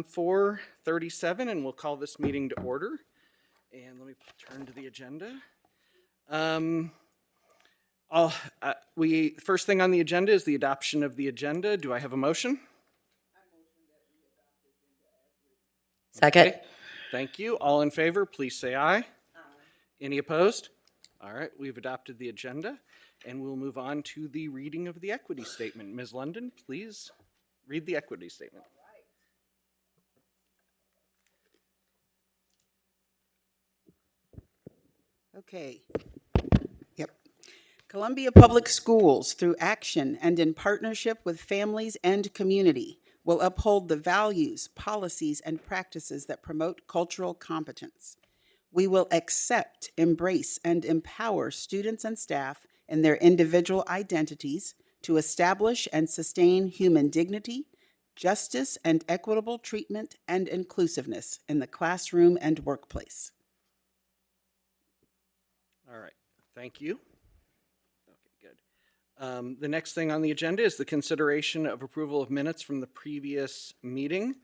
4:37, and we'll call this meeting to order. And let me turn to the agenda. First thing on the agenda is the adoption of the agenda. Do I have a motion? Second. Okay, thank you. All in favor, please say aye. Aye. Any opposed? All right, we've adopted the agenda, and we'll move on to the reading of the equity statement. Ms. London, please read the equity statement. Okay. Yep. Columbia Public Schools, through action and in partnership with families and community, will uphold the values, policies, and practices that promote cultural competence. We will accept, embrace, and empower students and staff in their individual identities to establish and sustain human dignity, justice, and equitable treatment and inclusiveness in the classroom and workplace. All right, thank you. Okay, good. The next thing on the agenda is the consideration of approval of minutes from the previous meeting.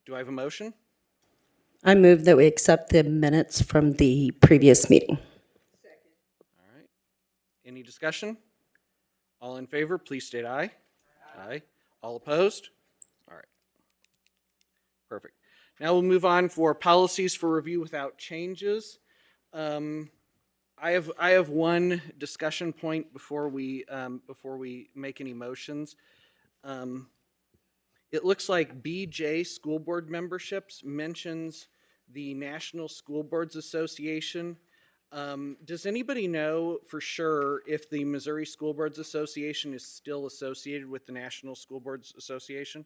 Do I have a motion? I move that we accept the minutes from the previous meeting. Second. All right. Any discussion? All in favor, please state aye. Aye. Aye. All opposed? All right. Perfect. Now we'll move on for policies for review without changes. I have one discussion point before we make any motions. It looks like BJ school board memberships mentions the National School Boards Association. Does anybody know for sure if the Missouri School Boards Association is still associated with the National School Boards Association?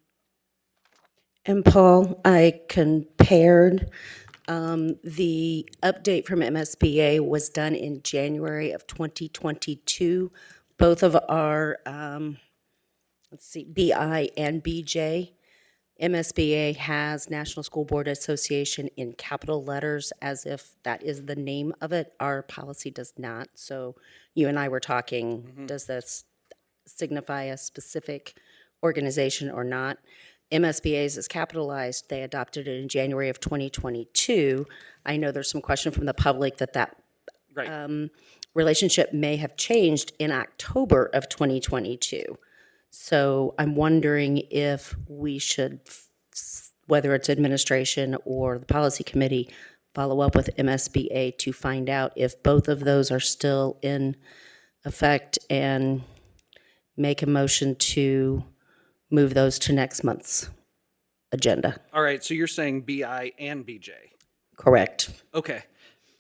And Paul, I compared the update from MSBA was done in January of 2022. Both of our, BI and BJ. MSBA has National School Board Association in capital letters as if that is the name of it. Our policy does not. So you and I were talking, does this signify a specific organization or not? MSBA's is capitalized. They adopted it in January of 2022. I know there's some question from the public that Right. Relationship may have changed in October of 2022. So I'm wondering if we should, whether it's administration or the policy committee, follow up with MSBA to find out if both of those are still in effect and make a motion to move those to next month's agenda. All right, so you're saying BI and BJ. Correct. Okay.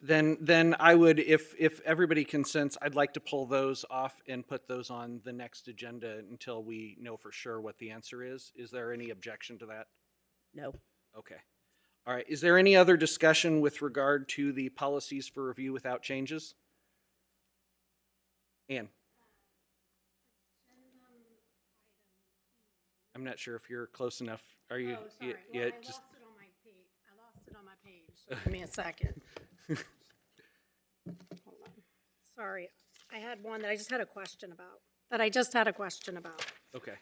Then I would, if everybody consents, I'd like to pull those off and put those on the next agenda until we know for sure what the answer is. Is there any objection to that? No. Okay. All right. Is there any other discussion with regard to the policies for review without changes? Ann? I'm not sure if you're close enough. Are you? Oh, sorry. Yeah, Well, I lost it on my page. I lost it on my page. So give me a second. Hold on. Sorry. I had one that I just had a question about. Okay.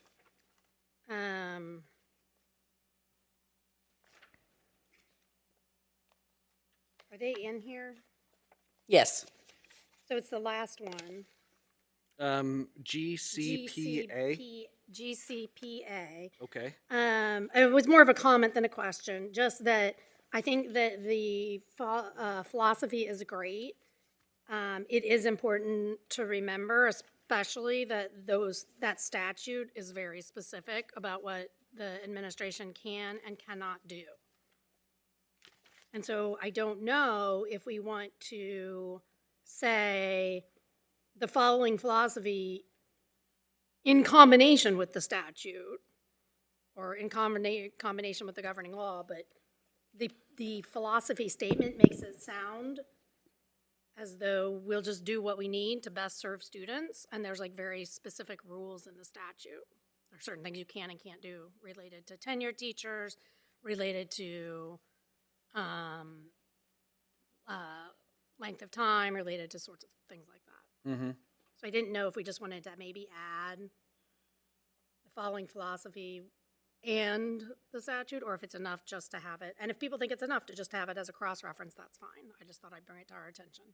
Are they in here? Yes. So it's the last one. GCPA. GCPA. Okay. It was more of a comment than a question, just that I think that the philosophy is great. It is important to remember, especially that that statute is very specific about what the administration can and cannot do. And so I don't know if we want to say the following philosophy in combination with the statute or in combination with the governing law, but the philosophy statement makes it sound as though we'll just do what we need to best serve students, and there's like very specific rules in the statute. There are certain things you can and can't do related to tenured teachers, related to length of time, related to sorts of things like that. Mm-hmm. So I didn't know if we just wanted to maybe add the following philosophy and the statute, or if it's enough just to have it. And if people think it's enough to just have it as a cross-reference, that's fine. I just thought I'd bring it to our attention.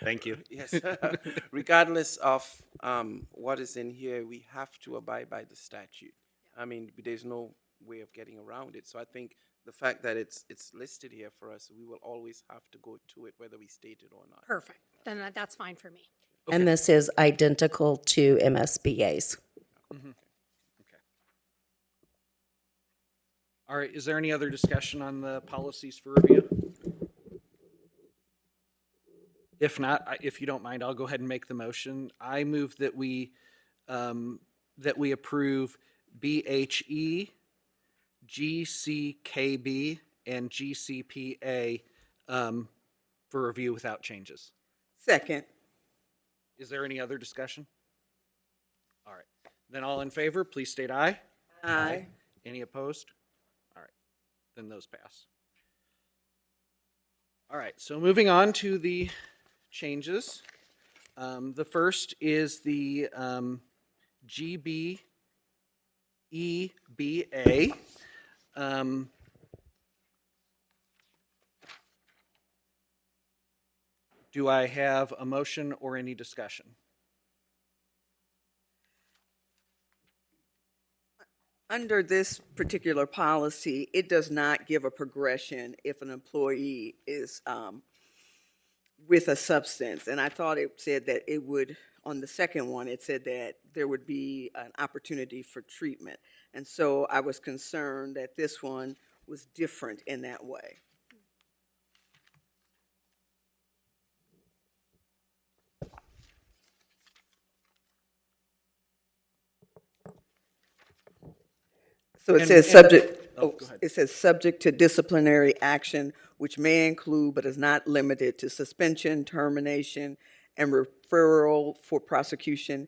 Thank you. Yes. Regardless of what is in here, we have to abide by the statute. I mean, there's no way of getting around it. So I think the fact that it's listed here for us, we will always have to go to it, whether we state it or not. Perfect. Then that's fine for me. And this is identical to MSBA's. Okay. All right, is there any other discussion on the policies for review? If not, if you don't mind, I'll go ahead and make the motion. I move that we approve BHE, GCKB, and GCPA for review without changes. Second. Is there any other discussion? All right, then all in favor, please state aye. Aye. Any opposed? All right, then those pass. All right, so moving on to the changes. The first is the GBEBA. Do I have a motion or any discussion? Under this particular policy, it does not give a progression if an employee is with a substance. And I thought it said that it would, on the second one, it said that there would be an opportunity for treatment. And so I was concerned that this one was different in that way. So it says it says subject to disciplinary action, which may include but is not limited to suspension, termination, and referral for prosecution,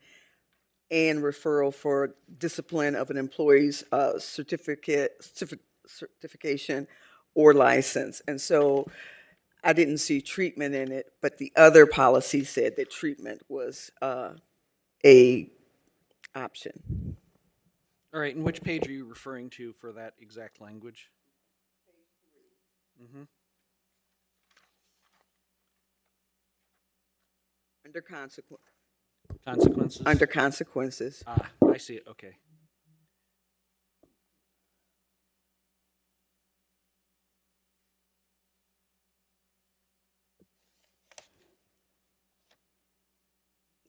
and referral for discipline of an employee's certification or license. And so I didn't see treatment in it, but the other policy said that treatment was a option. All right, and which page are you referring to for that exact language? Mm-hmm. Under Consequences? Under consequences. Ah, I see it, okay.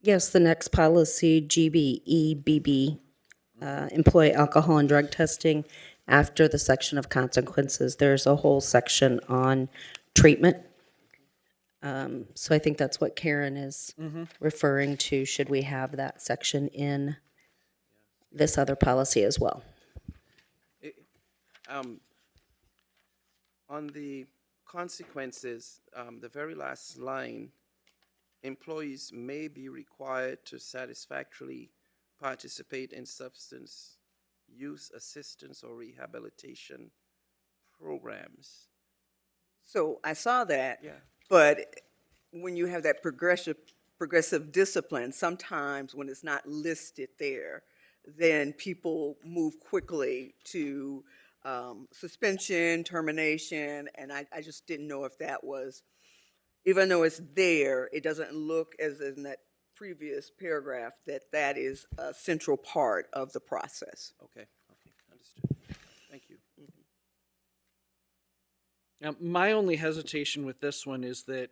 Yes, the next policy, GBEBB, employee alcohol and drug testing. After the section of consequences, there's a whole section on treatment. So I think that's what Karen is referring to. Should we have that section in this other policy as well? On the consequences, the very last line, employees may be required to satisfactorily participate in substance use assistance or rehabilitation programs. So I saw that. Yeah. But when you have that progressive discipline, sometimes when it's not listed there, then people move quickly to suspension, termination, and I just didn't know if that was, even though it's there, it doesn't look as in that previous paragraph that is a central part of the process. Okay, understood. Thank you. Now, my only hesitation with this one is that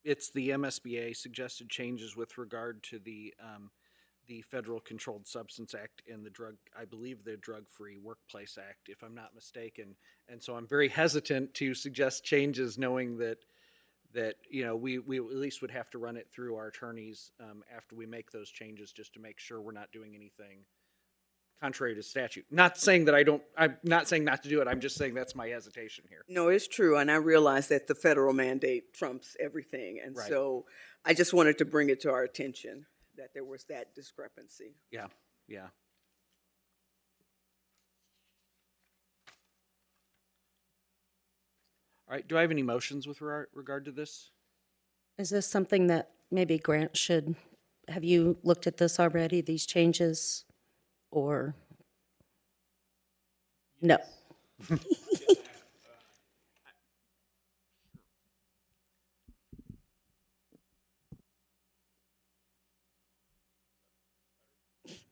it's the MSBA suggested changes with regard to the Federal Controlled Substance Act and I believe the Drug-Free Workplace Act, if I'm not mistaken. And so I'm very hesitant to suggest changes, knowing that we at least would have to run it through our attorneys after we make those changes, just to make sure we're not doing anything contrary to statute. Not saying that I'm not saying not to do it. I'm just saying that's my hesitation here. No, it's true, and I realize that the federal mandate trumps everything, and Right. so I just wanted to bring it to our attention that there was that discrepancy. Yeah. All right, do I have any motions with regard to this? Is this something that maybe Grant should have you looked at this already, these changes? Or? No.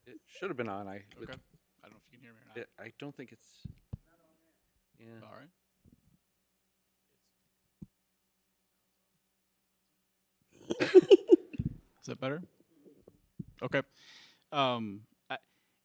It should have been on. Okay. I don't know if you can hear me or not. I don't think it's. Yeah. All right. Is that better? Okay.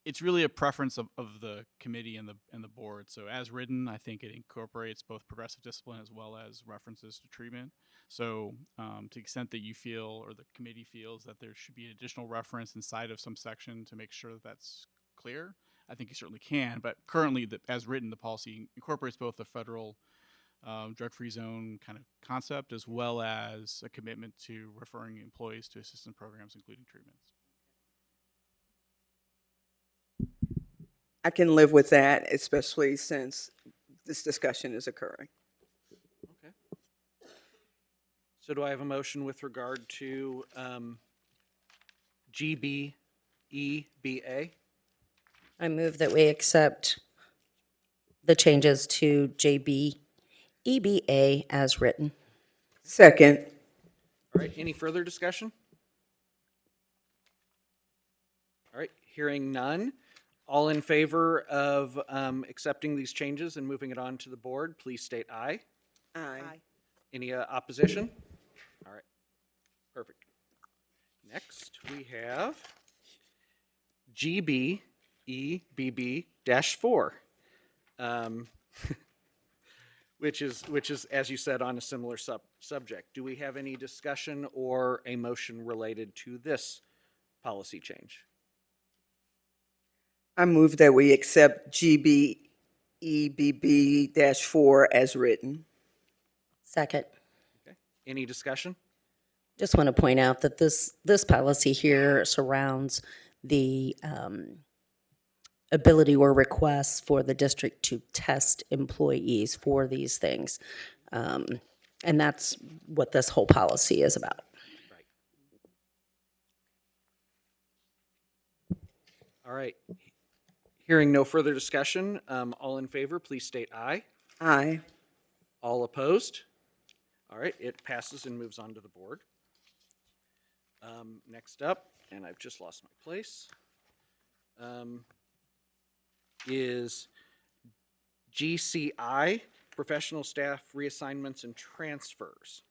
It's really a preference of the committee and the board. So as written, I think it incorporates both progressive discipline as well as references to treatment. So to the extent that you feel or the committee feels that there should be an additional reference inside of some section to make sure that that's clear, I think you certainly can. But currently, as written, the policy incorporates both the federal drug-free zone kind of concept as well as a commitment to referring employees to assistance programs, including treatments. I can live with that, especially since this discussion is occurring. Okay. So do I have a motion with regard to GBEBA? I move that we accept the changes to JBEBA as written. Second. All right, any further discussion? All right, hearing none. All in favor of accepting these changes and moving it on to the board, please state aye. Aye. Any opposition? All right, perfect. Next, we have GBEBB-4, which is, as you said, on a similar subject. Do we have any discussion or a motion related to this policy change? I move that we accept GBEBB-4 as written. Second. Okay. Any discussion? Just want to point out that this policy here surrounds the ability or requests for the district to test employees for these things. And that's what this whole policy is about. Right. All right. Hearing no further discussion, all in favor, please state aye. Aye. All opposed? All right, it passes and moves on to the board. Next up, and I've just lost my place, is GCI, Professional Staff Reassignments and Transfers.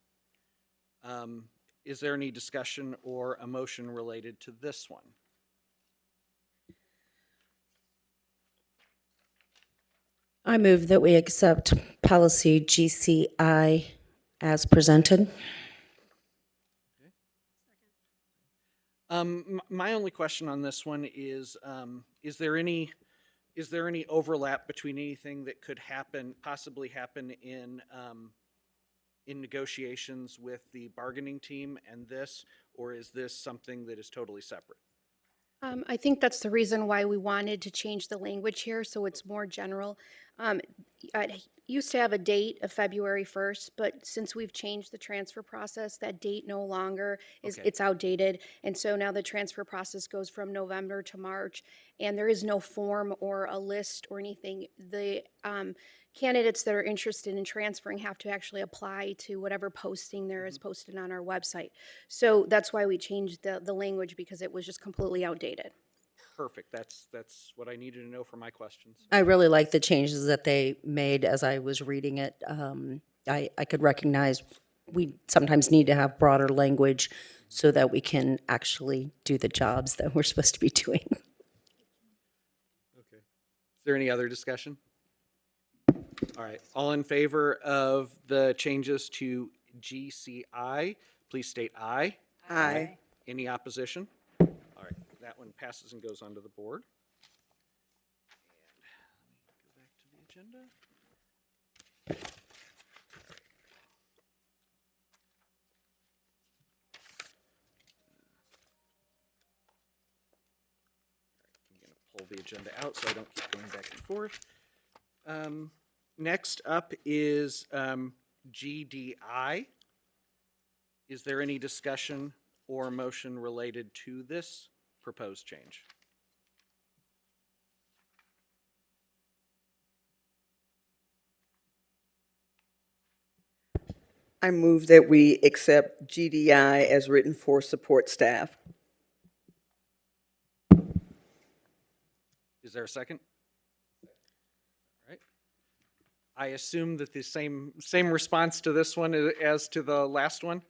Is there any discussion or a motion related to this one? I move that we accept policy GCI as presented. My only question on this one is there any overlap between anything that could possibly happen in negotiations with the bargaining team and this, or is this something that is totally separate? I think that's the reason why we wanted to change the language here, so it's more general. I used to have a date of February 1st, but since we've changed the transfer process, that date no longer is, Okay. it's outdated. And so now the transfer process goes from November to March, and there is no form or a list or anything. The candidates that are interested in transferring have to actually apply to whatever posting there is posted on our website. So that's why we changed the language, because it was just completely outdated. Perfect. That's what I needed to know for my questions. I really like the changes that they made as I was reading it. I could recognize we sometimes need to have broader language so that we can actually do the jobs that we're supposed to be doing. Okay. Is there any other discussion? All right. All in favor of the changes to GCI, please state aye. Aye. Any opposition? All right. That one passes and goes onto the board. And let me go back to the agenda. I'm going to pull the agenda out so I don't keep going back and forth. Next up is GDI. Is there any discussion or motion related to this proposed change? I move that we accept GDI as written for support staff. Is there a second? All right. I assume that the same response to this one as to the last one?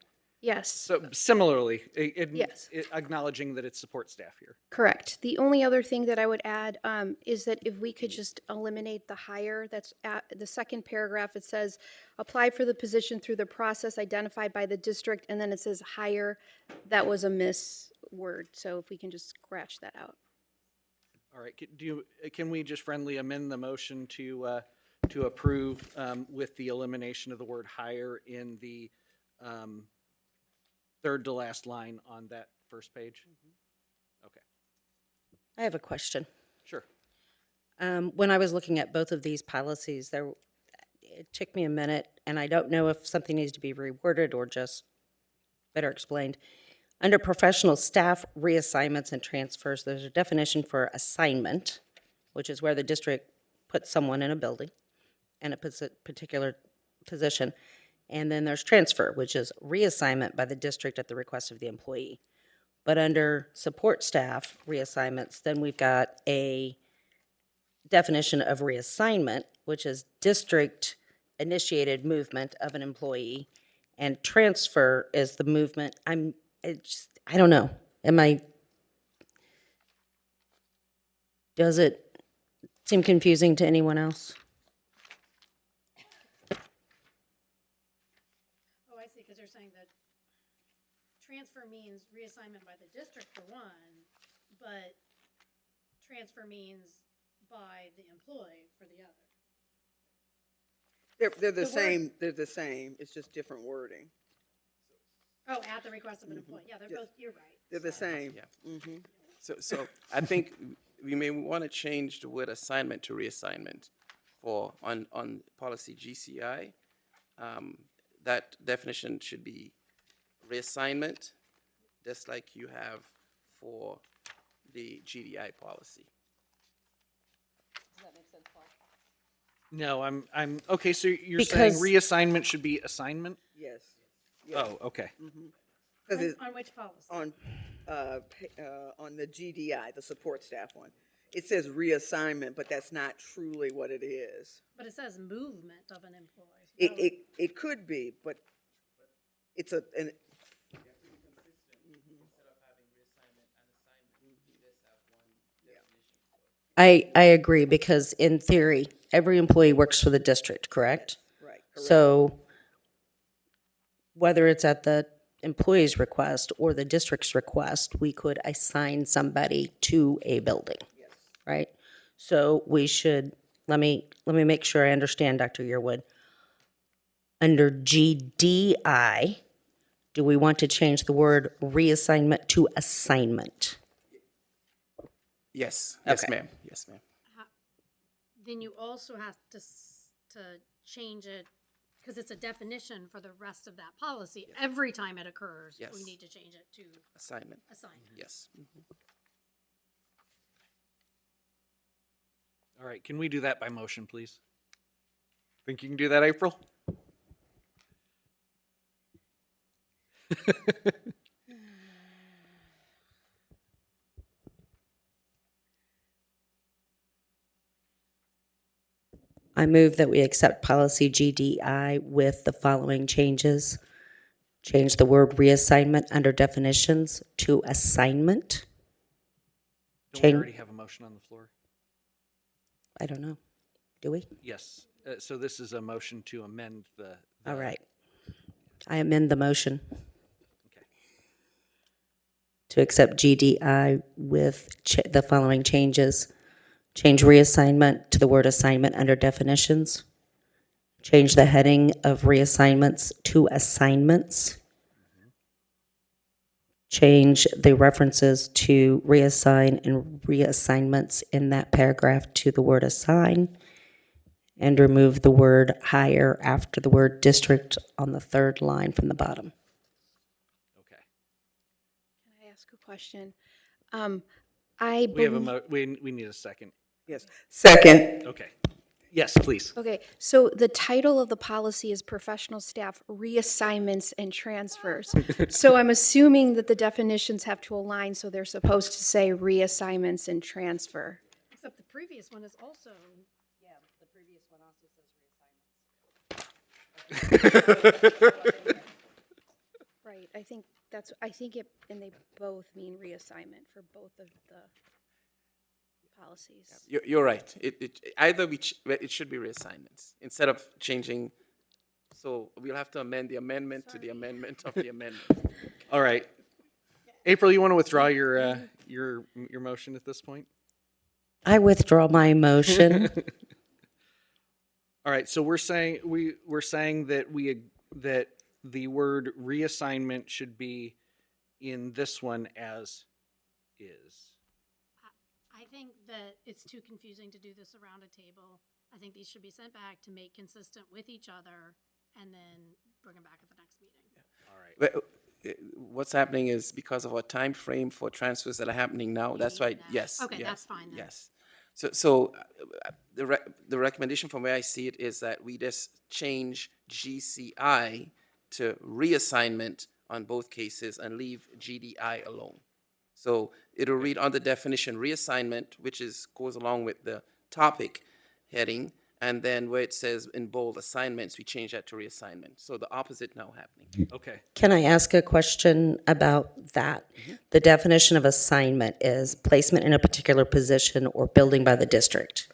Yes. So similarly, Yes. acknowledging that it's support staff here. Correct. The only other thing that I would add is that if we could just eliminate the hire, that's at the second paragraph, it says, apply for the position through the process identified by the district, and then it says hire. That was a misword, so if we can just scratch that out. All right, can we just friendly amend the motion to approve with the elimination of the word hire in the third to last line on that first page? Okay, I have a question. sure. When I was looking at both of these policies, it took me a minute, and I don't know if something needs to be reworded or just better explained. Under professional staff reassignments and transfers, there's a definition for assignment, which is where the district puts someone in a building and it puts a particular position. And then there's transfer, which is reassignment by the district at the request of the employee. But under support staff reassignments, then we've got a definition of reassignment, which is district-initiated movement of an employee, and transfer is the movement. I don't know. Does it seem confusing to anyone else? Oh, I see, because you're saying that transfer means reassignment by the district for one, but transfer means by the employee for the other. They're the The word- same, they're the same, it's just different wording. Oh, at the request of an employee. Yeah, they're both, you're right. They're the same. Yeah. So I think we may want to change the word assignment to reassignment for, on policy GCI. That definition should be reassignment, just like you have for the GDI policy. No, I'm, okay, so you're saying Because- reassignment should be assignment? Yes. Yes. Oh, okay. Because it's On which policy? on the GDI, the support staff one. It says reassignment, but that's not truly what it is. But it says movement of an employee. It could be, but it's an, I agree, because in theory, every employee works for the district, correct? right, correct. So whether it's at the employee's request or the district's request, we could assign somebody to a building, right? So we should, let me make sure I understand, Dr. Yearwood. Under GDI, do we want to change the word reassignment to assignment? Yes, Okay. ma'am, yes, ma'am. Then you also have to change it, because it's a definition for the rest of that policy. Every time it occurs, we Yes. need to change it to Assignment, assignment. yes. All right, can we do that by motion, please? Think you can do that, April? I move that we accept policy GDI with the following changes. Change the word reassignment under definitions to assignment. Don't we Change- already have a motion on the floor? I don't know. Do we? Yes, so this is a motion to amend the. All right. I amend the motion Okay. to accept GDI with the following changes. Change reassignment to the word assignment under definitions. Change the heading of reassignments to assignments. Change the references to reassign and reassignments in that paragraph to the word assign. And remove the word hire after the word district on the third line from the bottom. Okay. question. We have a, believe- we need a second. Yes. Second. Okay. Yes, please. Okay, so the title of the policy is professional staff reassignments and transfers. So I'm assuming that the definitions have to align, so they're supposed to say reassignments and transfer. Except the previous one is also. Right, I think it, and they both mean reassignment for both of the policies. You're right. Either it should be reassignments instead of changing. So we'll have to amend the amendment to the amendment of the amendment. All right. April, you want to withdraw your motion at this point? I withdraw my motion. All right. So we're saying that the word reassignment should be in this one as is. I think that it's too confusing to do this around a table. I think these should be sent back to make consistent with each other and then bring them back at the next meeting. All right. But, what's happening is because of our time frame for transfers that are happening now. That's why, need that. yes. Okay, yes, that's fine then. Yes. So the recommendation from where I see it is that we just change GCI to reassignment on both cases and leave GDI alone. So it'll read on the definition reassignment, which goes along with the topic heading, and then where it says in bold assignments, we change that to reassignment. So the opposite now happening. Okay. Can I ask a question about that? The definition of assignment is placement in a particular position or building by the district.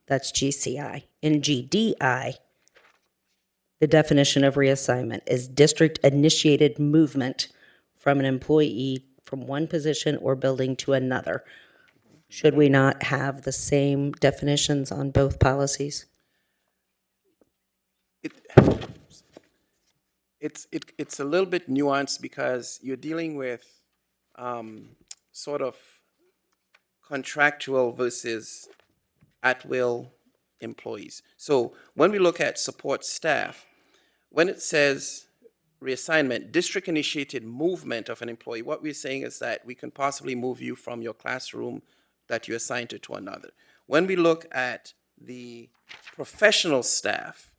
That's GCI. In GDI, the definition of reassignment is district-initiated movement from an employee from one position or building to another. Should we not have the same definitions on both policies? It's a little bit nuanced because you're dealing with sort of contractual versus at-will employees. So when we look at support staff, when it says reassignment, district-initiated movement of an employee, what we're saying is that we can possibly move you from your classroom that you're assigned to another. When we look at the professional staff,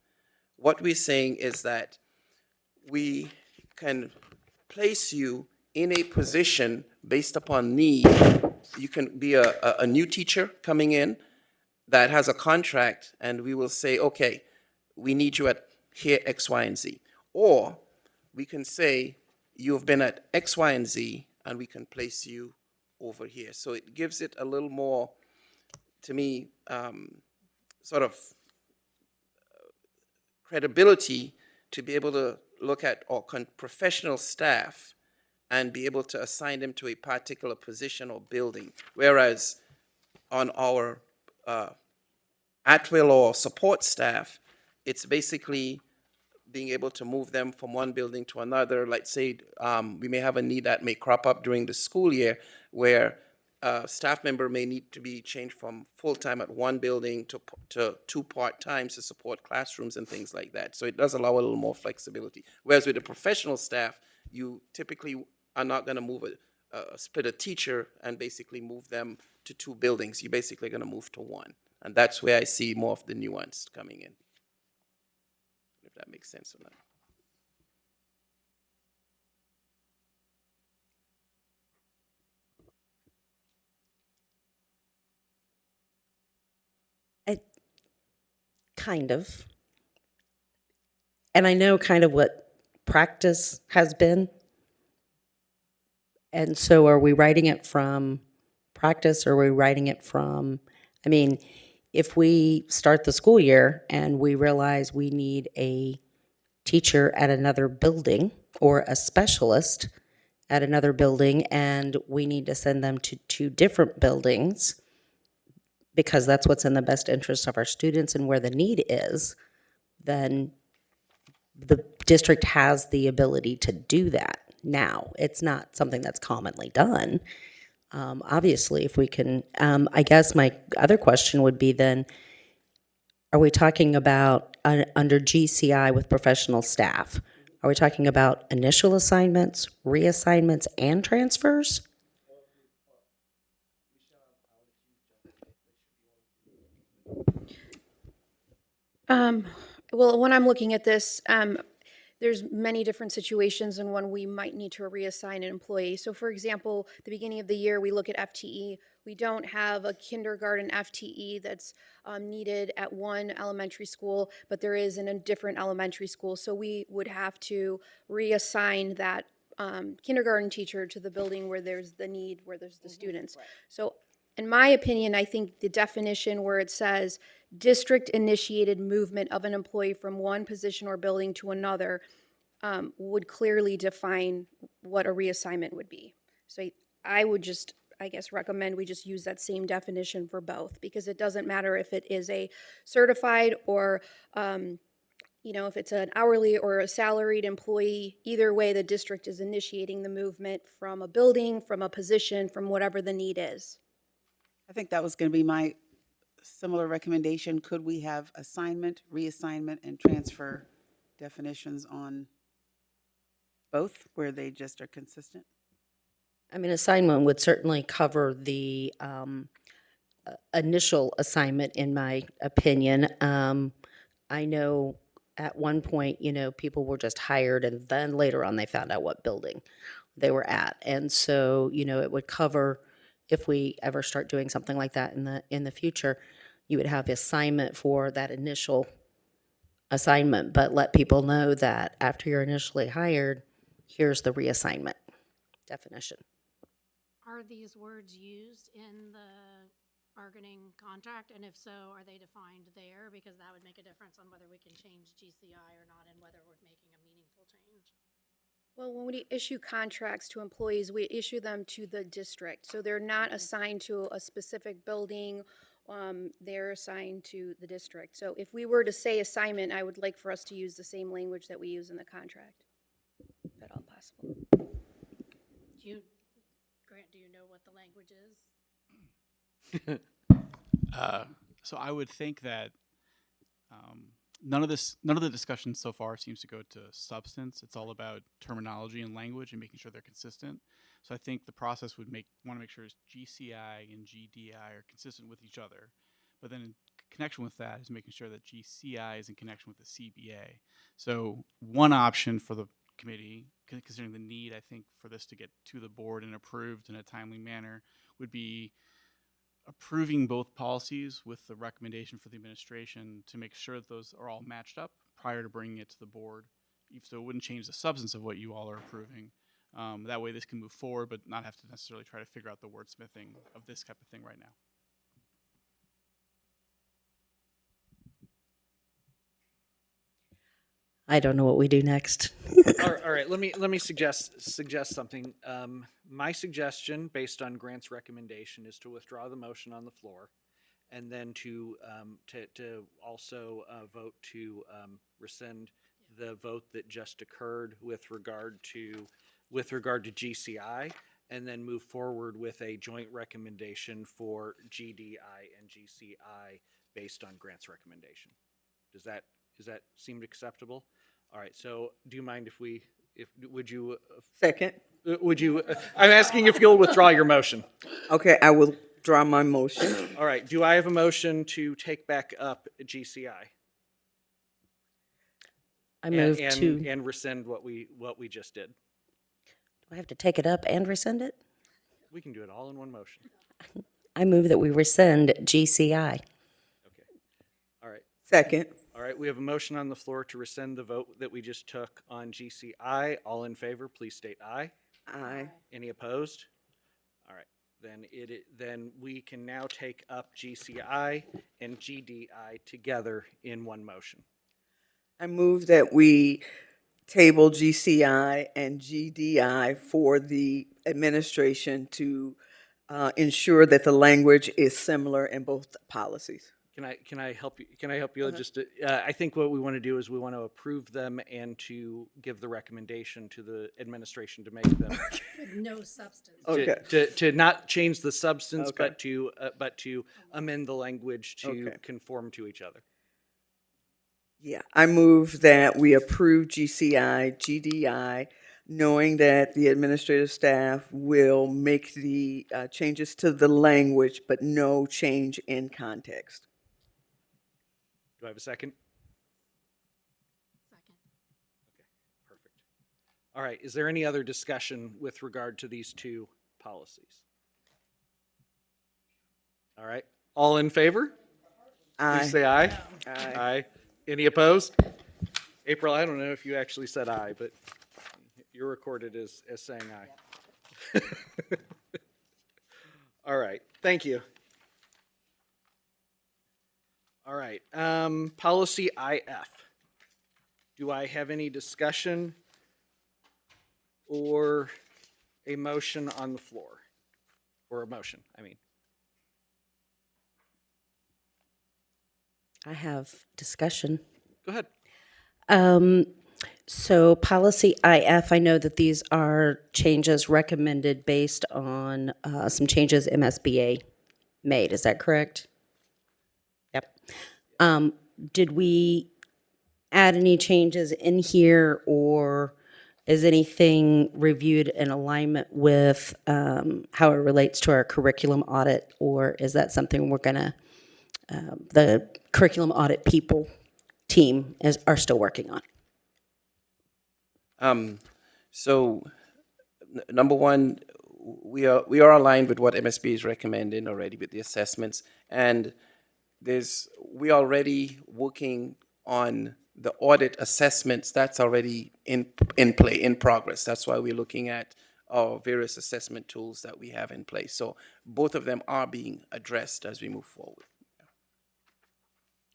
what we're saying is that we can place you in a position based upon need. You can be a new teacher coming in that has a contract, and we will say, okay, we need you at here X, Y, and Z. Or we can say, you've been at X, Y, and Z, and we can place you over here. So it gives it a little more, to me, sort of credibility to be able to look at our professional staff and be able to assign them to a particular position or building. Whereas on our at-will or support staff, it's basically being able to move them from one building to another. Like say, we may have a need that may crop up during the school year where a staff member may need to be changed from full-time at one building to two part-times to support classrooms and things like that. So it does allow a little more flexibility. Whereas with the professional staff, you typically are not going to move split a teacher and basically move them to two buildings. You're basically going to move to one. And that's where I see more of the nuance coming in. If that makes sense or not. Kind of. And I know kind of what practice has been. And so are we writing it from practice or are we writing it from, I mean, if we start the school year and we realize we need a teacher at another building or a specialist at another building and we need to send them to two different buildings because that's what's in the best interest of our students and where the need is, then the district has the ability to do that now. It's not something that's commonly done. Obviously, if we can, I guess my other question would be then, are we talking about under GCI with professional staff? Are we talking about initial assignments, reassignments, and transfers? Well, when I'm looking at this, there's many different situations and when we might need to reassign an employee. So for example, the beginning of the year, we look at FTE. We don't have a kindergarten FTE that's needed at one elementary school, but there is in a different elementary school. So we would have to reassign that kindergarten teacher to the building where there's the need, where there's the students. So in my opinion, I think the definition where it says district-initiated movement of an employee from one position or building to another would clearly define what a reassignment would be. So I would just, I guess, recommend we just use that same definition for both, because it doesn't matter if it is a certified or, if it's an hourly or a salaried employee. Either way, the district is initiating the movement from a building, from a position, from whatever the need is. I think that was going to be my similar recommendation. Could we have assignment, reassignment, and transfer definitions on both, where they just are consistent? I mean, assignment would certainly cover the initial assignment, in my opinion. I know at one point, people were just hired and then later on they found out what building they were at. And so, it would cover, if we ever start doing something like that in the future, you would have assignment for that initial assignment, but let people know that after you're initially hired, here's the reassignment definition. Are these words used in the bargaining contract? And if so, are they defined there? Because that would make a difference on whether we can change GCI or not and whether we're making a meaningful change. Well, when we issue contracts to employees, we issue them to the district. So they're not assigned to a specific building. They're assigned to the district. So if we were to say assignment, I would like for us to use the same language that we use in the contract, if at all possible. Grant, do you know what the language is? So I would think that none of the discussion so far seems to go to substance. It's all about terminology and language and making sure they're consistent. So I think the process would want to make sure GCI and GDI are consistent with each other. But then in connection with that is making sure that GCI is in connection with the CBA. So one option for the committee, considering the need, I think, for this to get to the board and approved in a timely manner, would be approving both policies with the recommendation for the administration to make sure that those are all matched up prior to bringing it to the board. So it wouldn't change the substance of what you all are approving. That way this can move forward, but not have to necessarily try to figure out the wordsmithing of this type of thing right now. I don't know what we do next. All right, let me suggest something. My suggestion, based on Grant's recommendation, is to withdraw the motion on the floor, and then to also vote to rescind the vote that just occurred with regard to GCI, and then move forward with a joint recommendation for GDI and GCI based on Grant's recommendation. Does that seem acceptable? All right, so do you mind would you? Second. Would you, I'm asking if you'll withdraw your motion. Okay, I will draw my motion. All right, do I have a motion to take back up GCI? I move and, to, and rescind what we just did. do I have to take it up and rescind it? We can do it all in one motion. I move that we rescind GCI. Okay. All right. Second. All right, we have a motion on the floor to rescind the vote that we just took on GCI. All in favor, please state aye. Aye. Any opposed? All right, then we can now take up GCI and GDI together in one motion. I move that we table GCI and GDI for the administration to ensure that the language is similar in both policies. Can I help you? Can I help you? Just I think what we want to do is we want to approve them and to give the recommendation to the administration to make them With no substance. Okay. to not change the substance, Okay. but to amend the language to Okay. conform to each other. Yeah, I move that we approve GCI, GDI, knowing that the administrative staff will make the changes to the language, but no change in context. Do I have a second? All right, is there any other discussion with regard to these two policies? All right, all in favor? Please say aye. Aye. Any opposed? April, I don't know if you actually said aye, but you're recorded as saying aye. All right, thank you. All right, policy IF. Do I have any discussion or a motion on the floor? Or a motion, I mean. I have discussion. Go ahead. So policy IF, I know that these are changes recommended based on some changes MSBA made. Is that correct? Yep. Did we add any changes in here, or is anything reviewed in alignment with how it relates to our curriculum audit, or is that something we're gonna, the curriculum audit team are still working on? So, number one, we are aligned with what MSB is recommending already with the assessments, and we are already working on the audit assessments. That's already in play, in progress. That's why we're looking at our various assessment tools that we have in place. So both of them are being addressed as we move forward.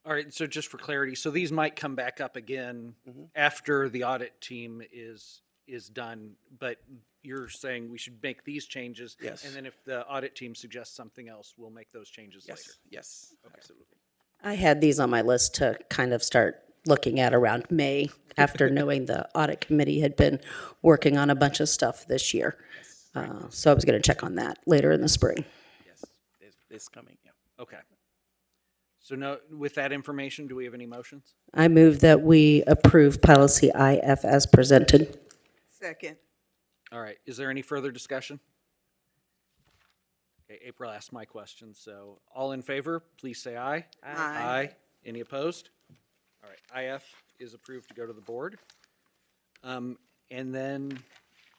All right, so just for clarity, so these might come back up again after the audit team is done, but you're saying we should make these changes? Yes. And then if the audit team suggests something else, we'll make those changes later? Yes, absolutely. I had these on my list to kind of start looking at around May, after knowing the audit committee had been working on a bunch of stuff this year. So I was going to check on that later in the spring. Yes, it's coming, yeah. Okay. So no, with that information, do we have any motions? I move that we approve policy IF as presented. Second. All right, is there any further discussion? Okay, April asked my question, so all in favor, please say aye. Aye. Any opposed? All right, IF is approved to go to the board. And then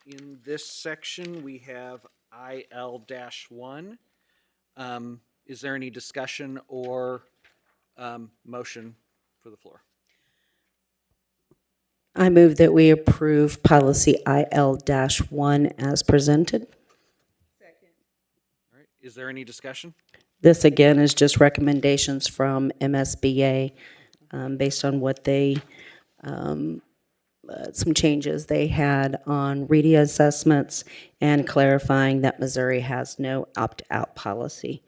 in this section, we have IL-1. Is there any discussion or motion for the floor? I move that we approve policy IL-1 as presented. All right, is there any discussion? This again is just recommendations from MSBA based on what they, some changes they had on reading assessments and clarifying that Missouri has no opt-out policy.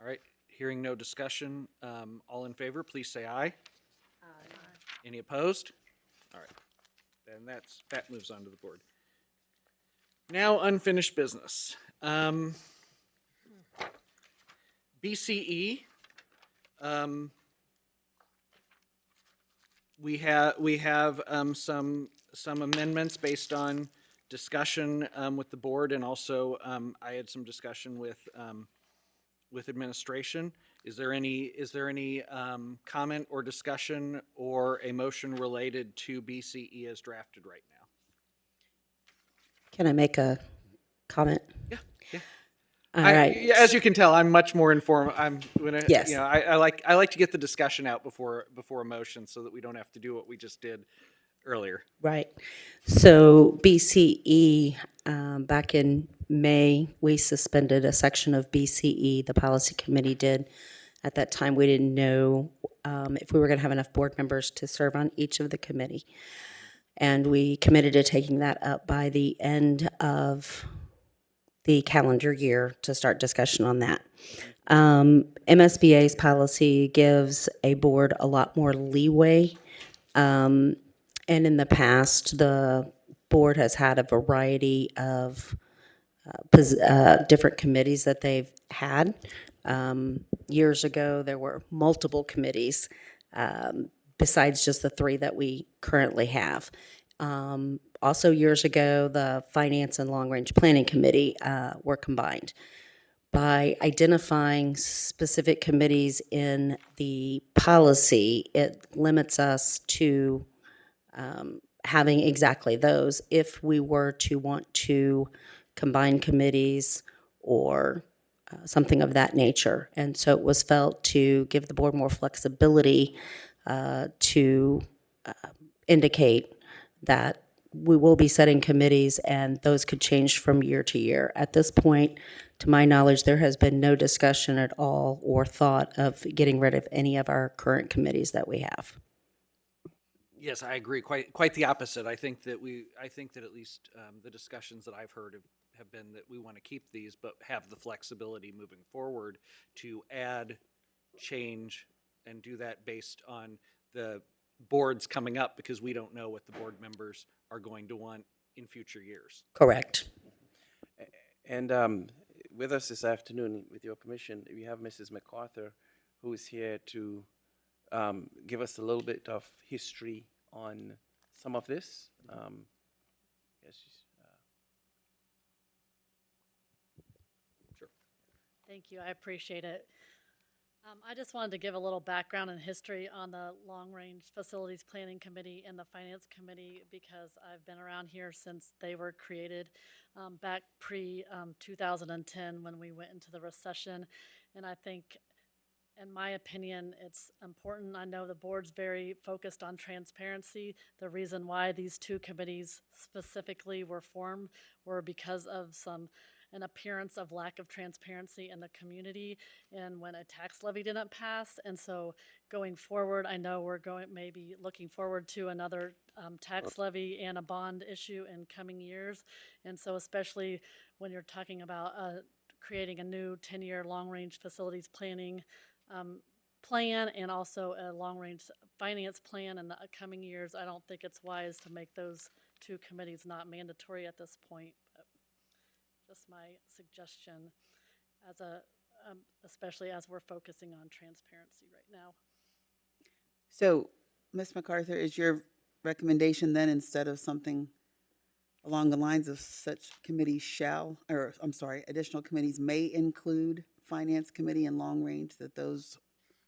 All right, hearing no discussion, all in favor, please say aye. Aye. Any opposed? All right, then that moves on to the board. Now, unfinished business. BCE, we have some amendments based on discussion with the board, and also I had some discussion with administration. Is there any comment or discussion or a motion related to BCE as drafted right now? Can I make a comment? Yeah. All right. As you can tell, I'm much more informed. Yes. You know, I like to get the discussion out before a motion so that we don't have to do what we just did earlier. Right. So BCE, back in May, we suspended a section of BCE, the policy committee did. At that time, we didn't know if we were going to have enough board members to serve on each of the committee. And we committed to taking that up by the end of the calendar year to start discussion on that. MSBA's policy gives a board a lot more leeway. And in the past, the board has had a variety of different committees that they've had. Years ago, there were multiple committees besides just the three that we currently have. Also, years ago, the Finance and Long Range Planning Committee were combined. by identifying specific committees in the policy, it limits us to having exactly those. If we were to want to combine committees or something of that nature. And so it was felt to give the board more flexibility to indicate that we will be setting committees and those could change from year to year. At this point, to my knowledge, there has been no discussion at all or thought of getting rid of any of our current committees that we have. Yes, I agree. Quite the opposite. I think that at least the discussions that I've heard have been that we want to keep these, but have the flexibility moving forward to add, change, and do that based on the boards coming up, because we don't know what the board members are going to want in future years. Correct. And with us this afternoon, with your permission, we have Mrs. MacArthur, who is here to give us a little bit of history on some of this. Yes, Sure. Thank you, I appreciate it. I just wanted to give a little background and history on the Long Range Facilities Planning Committee and the Finance Committee, because I've been around here since they were created back pre-2010 when we went into the recession. And I think, in my opinion, it's important. I know the board's very focused on transparency. The reason why these two committees specifically were formed were because of an appearance of lack of transparency in the community and when a tax levy didn't pass. And so going forward, I know we're maybe looking forward to another tax levy and a bond issue in coming years. And so especially when you're talking about creating a new 10-year long-range facilities planning plan and also a long-range finance plan in the coming years, I don't think it's wise to make those two committees not mandatory at this point. Just my suggestion, especially as we're focusing on transparency right now. So, Ms. MacArthur, is your recommendation then, instead of something along the lines of such committees additional committees may include Finance Committee and Long Range, that those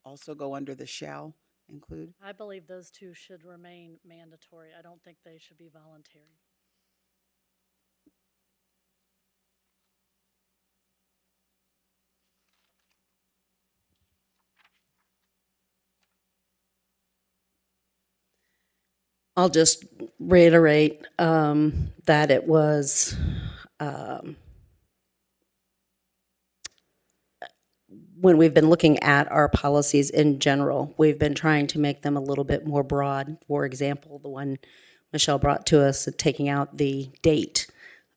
also go under the shall include? I believe those two should remain mandatory. I don't think they should be voluntary. I'll just reiterate that it was when we've been looking at our policies in general, we've been trying to make them a little bit more broad. For example, the one Michelle brought to us, taking out the date,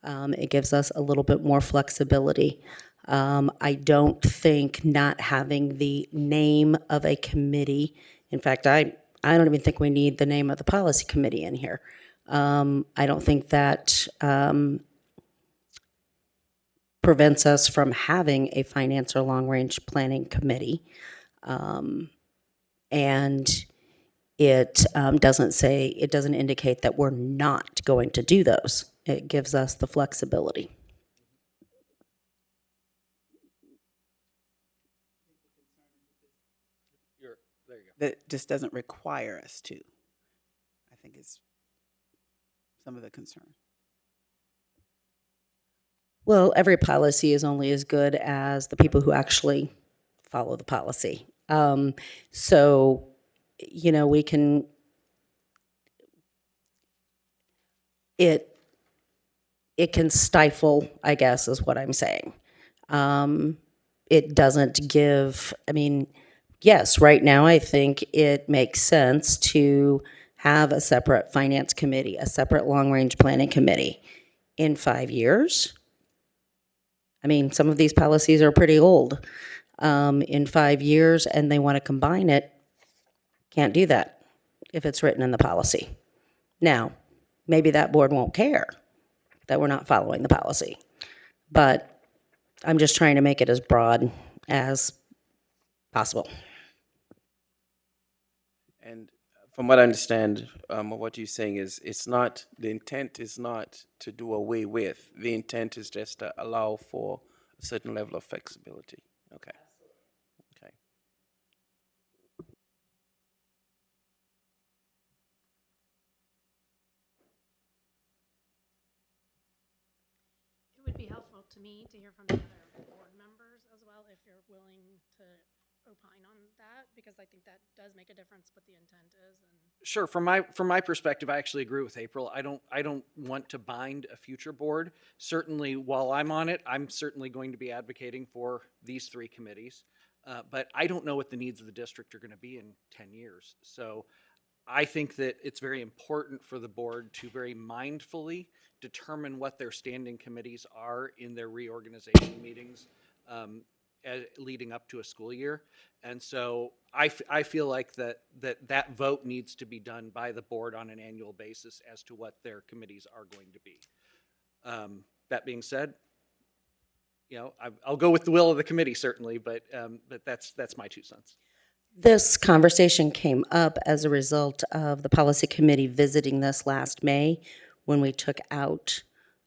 it gives us a little bit more flexibility. I don't think not having the name of a committee, in fact, I don't even think we need the name of the policy committee in here. I don't think that prevents us from having a finance or long-range planning committee. And it doesn't indicate that we're not going to do those. It gives us the flexibility. There you go. That just doesn't require us to, I think, is some of the concern. Well, every policy is only as good as the people who actually follow the policy. So, we can, it can stifle, I guess, is what I'm saying. It doesn't give, yes, right now I think it makes sense to have a separate finance committee, a separate long-range planning committee. In 5 years, some of these policies are pretty old. In 5 years, and they want to combine it, can't do that if it's written in the policy. Now, maybe that board won't care that we're not following the policy, but I'm just trying to make it as broad as possible. And from what I understand, what you're saying is the intent is not to do away with. The intent is just to allow for a certain level of flexibility. Okay. Okay. It would be helpful to me to hear from the other board members as well, if you're willing to opine on that, because I think that does make a difference what the intent is. And Sure. From my perspective, I actually agree with April. I don't want to bind a future board. Certainly, while I'm on it, I'm certainly going to be advocating for these three committees. But I don't know what the needs of the district are going to be in 10 years. So I think that it's very important for the board to very mindfully determine what their standing committees are in their reorganization meetings leading up to a school year. And so I feel like that vote needs to be done by the board on an annual basis as to what their committees are going to be. That being said, I'll go with the will of the committee certainly, but that's my 2 cents. This conversation came up as a result of the policy committee visiting this last May when we took out,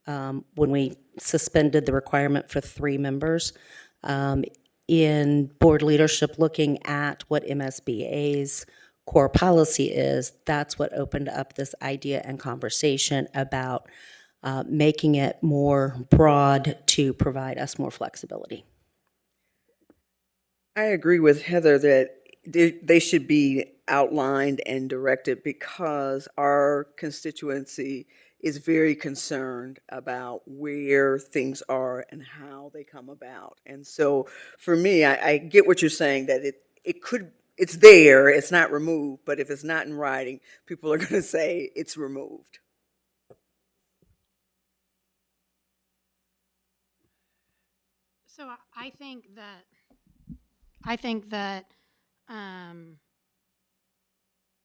when we suspended the requirement for 3 members. In board leadership, looking at what MSBA's core policy is, that's what opened up this idea and conversation about making it more broad to provide us more flexibility. I agree with Heather that they should be outlined and directed because our constituency is very concerned about where things are and how they come about. And so for me, I get what you're saying, that it's there, it's not removed, but if it's not in writing, people are going to say it's removed. so I think that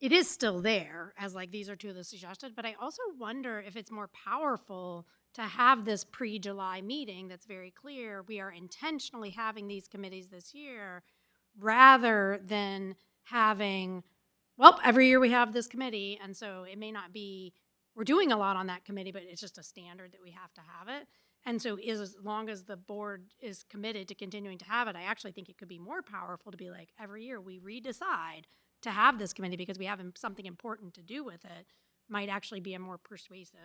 it is still there as like these are 2 of the suggested, but I also wonder if it's more powerful to have this pre-July meeting that's very clear. We are intentionally having these committees this year rather than having, well, every year we have this committee, and so it may not be, we're doing a lot on that committee, but it's just a standard that we have to have it. And so as long as the board is committed to continuing to have it, I actually think it could be more powerful to be like, every year we redecide to have this committee because we have something important to do with it, might actually be a more persuasive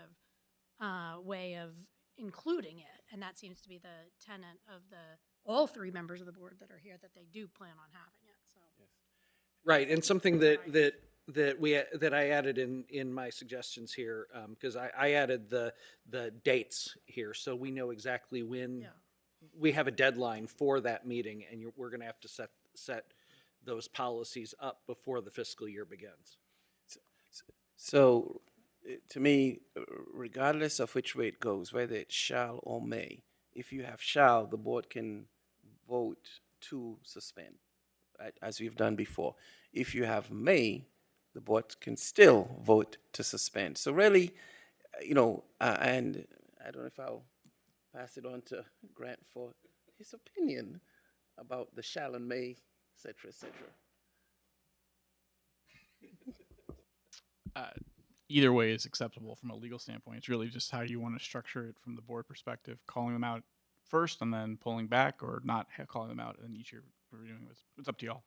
way of including it. And that seems to be the tenet of all 3 members of the board that are here, that they do plan on having it. So Right, and something that I added in my suggestions here, because I added the dates here, so we know exactly when we have a deadline for that meeting, and we're going to have to set those policies up before the fiscal year begins. So, to me, regardless of which way it goes, whether it's shall or may, if you have shall, the board can vote to suspend, right, as we've done before. If you have may, the board can still vote to suspend. So really, and I don't know if I'll pass it on to Grant for his opinion about the shall and may, et cetera, et cetera. Either way is acceptable from a legal standpoint. It's really just how you want to structure it from the board perspective, calling them out first and then pulling back, or not calling them out and each year reviewing it. It's up to y'all.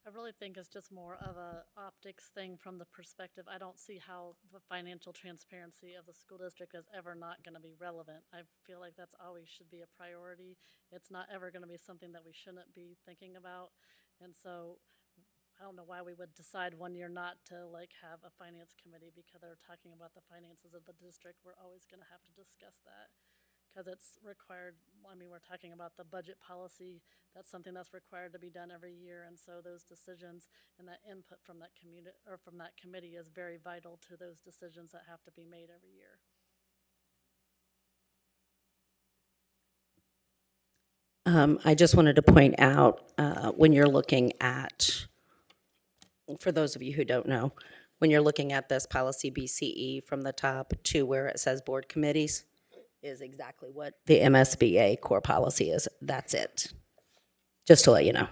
I really think it's just more of a optics thing from the perspective. I don't see how the financial transparency of the school district is ever not going to be relevant. I feel like that's always should be a priority. It's not ever going to be something that we shouldn't be thinking about. And so I don't know why we would decide one year not to have a finance committee because they're talking about the finances of the district. We're always going to have to discuss that because it's required. I mean, we're talking about the budget policy. That's something that's required to be done every year. And so those decisions and that input from that community or from that committee is very vital to those decisions that have to be made every year. I just wanted to point out, when you're looking at, for those of you who don't know, when you're looking at this policy BCE from the top to where it says board committees, is exactly what the MSBA core policy is. That's it. Just to let you know.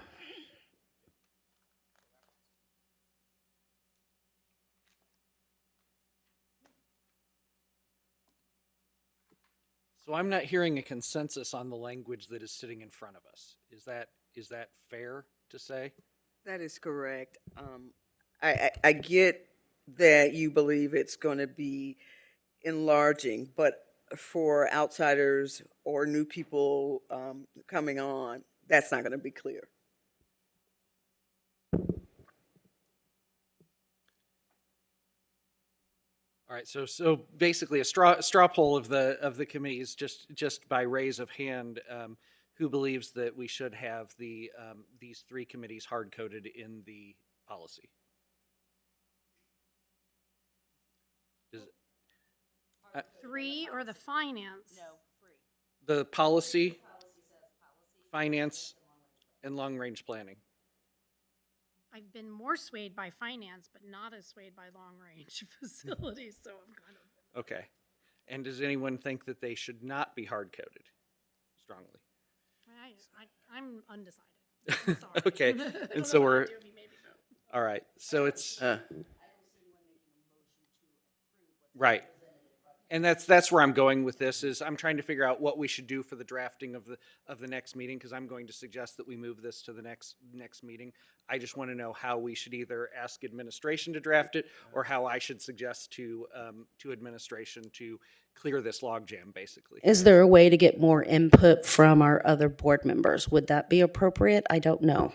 So I'm not hearing a consensus on the language that is sitting in front of us. Is that fair to say? That is correct. I get that you believe it's going to be enlarging, but for outsiders or new people coming on, that's not going to be clear. All right, so basically a straw poll of the committee is just by raise of hand, who believes that we should have these three committees hard coded in the policy? Is it, Three or the finance? the policy, finance, and long range planning. I've been more swayed by finance, but not as swayed by long-range facilities, so I'm kind of. Okay. And does anyone think that they should not be hard coded strongly? I'm undecided. I'm sorry. Okay, I don't and know so what we're I'd do if you made me vote. all right. So it's right. And that's where I'm going with this, is I'm trying to figure out what we should do for the drafting of the next meeting, because I'm going to suggest that we move this to the next meeting. I just want to know how we should either ask administration to draft it, or how I should suggest to administration to clear this logjam, basically. Is there a way to get more input from our other board members? Would that be appropriate? I don't know.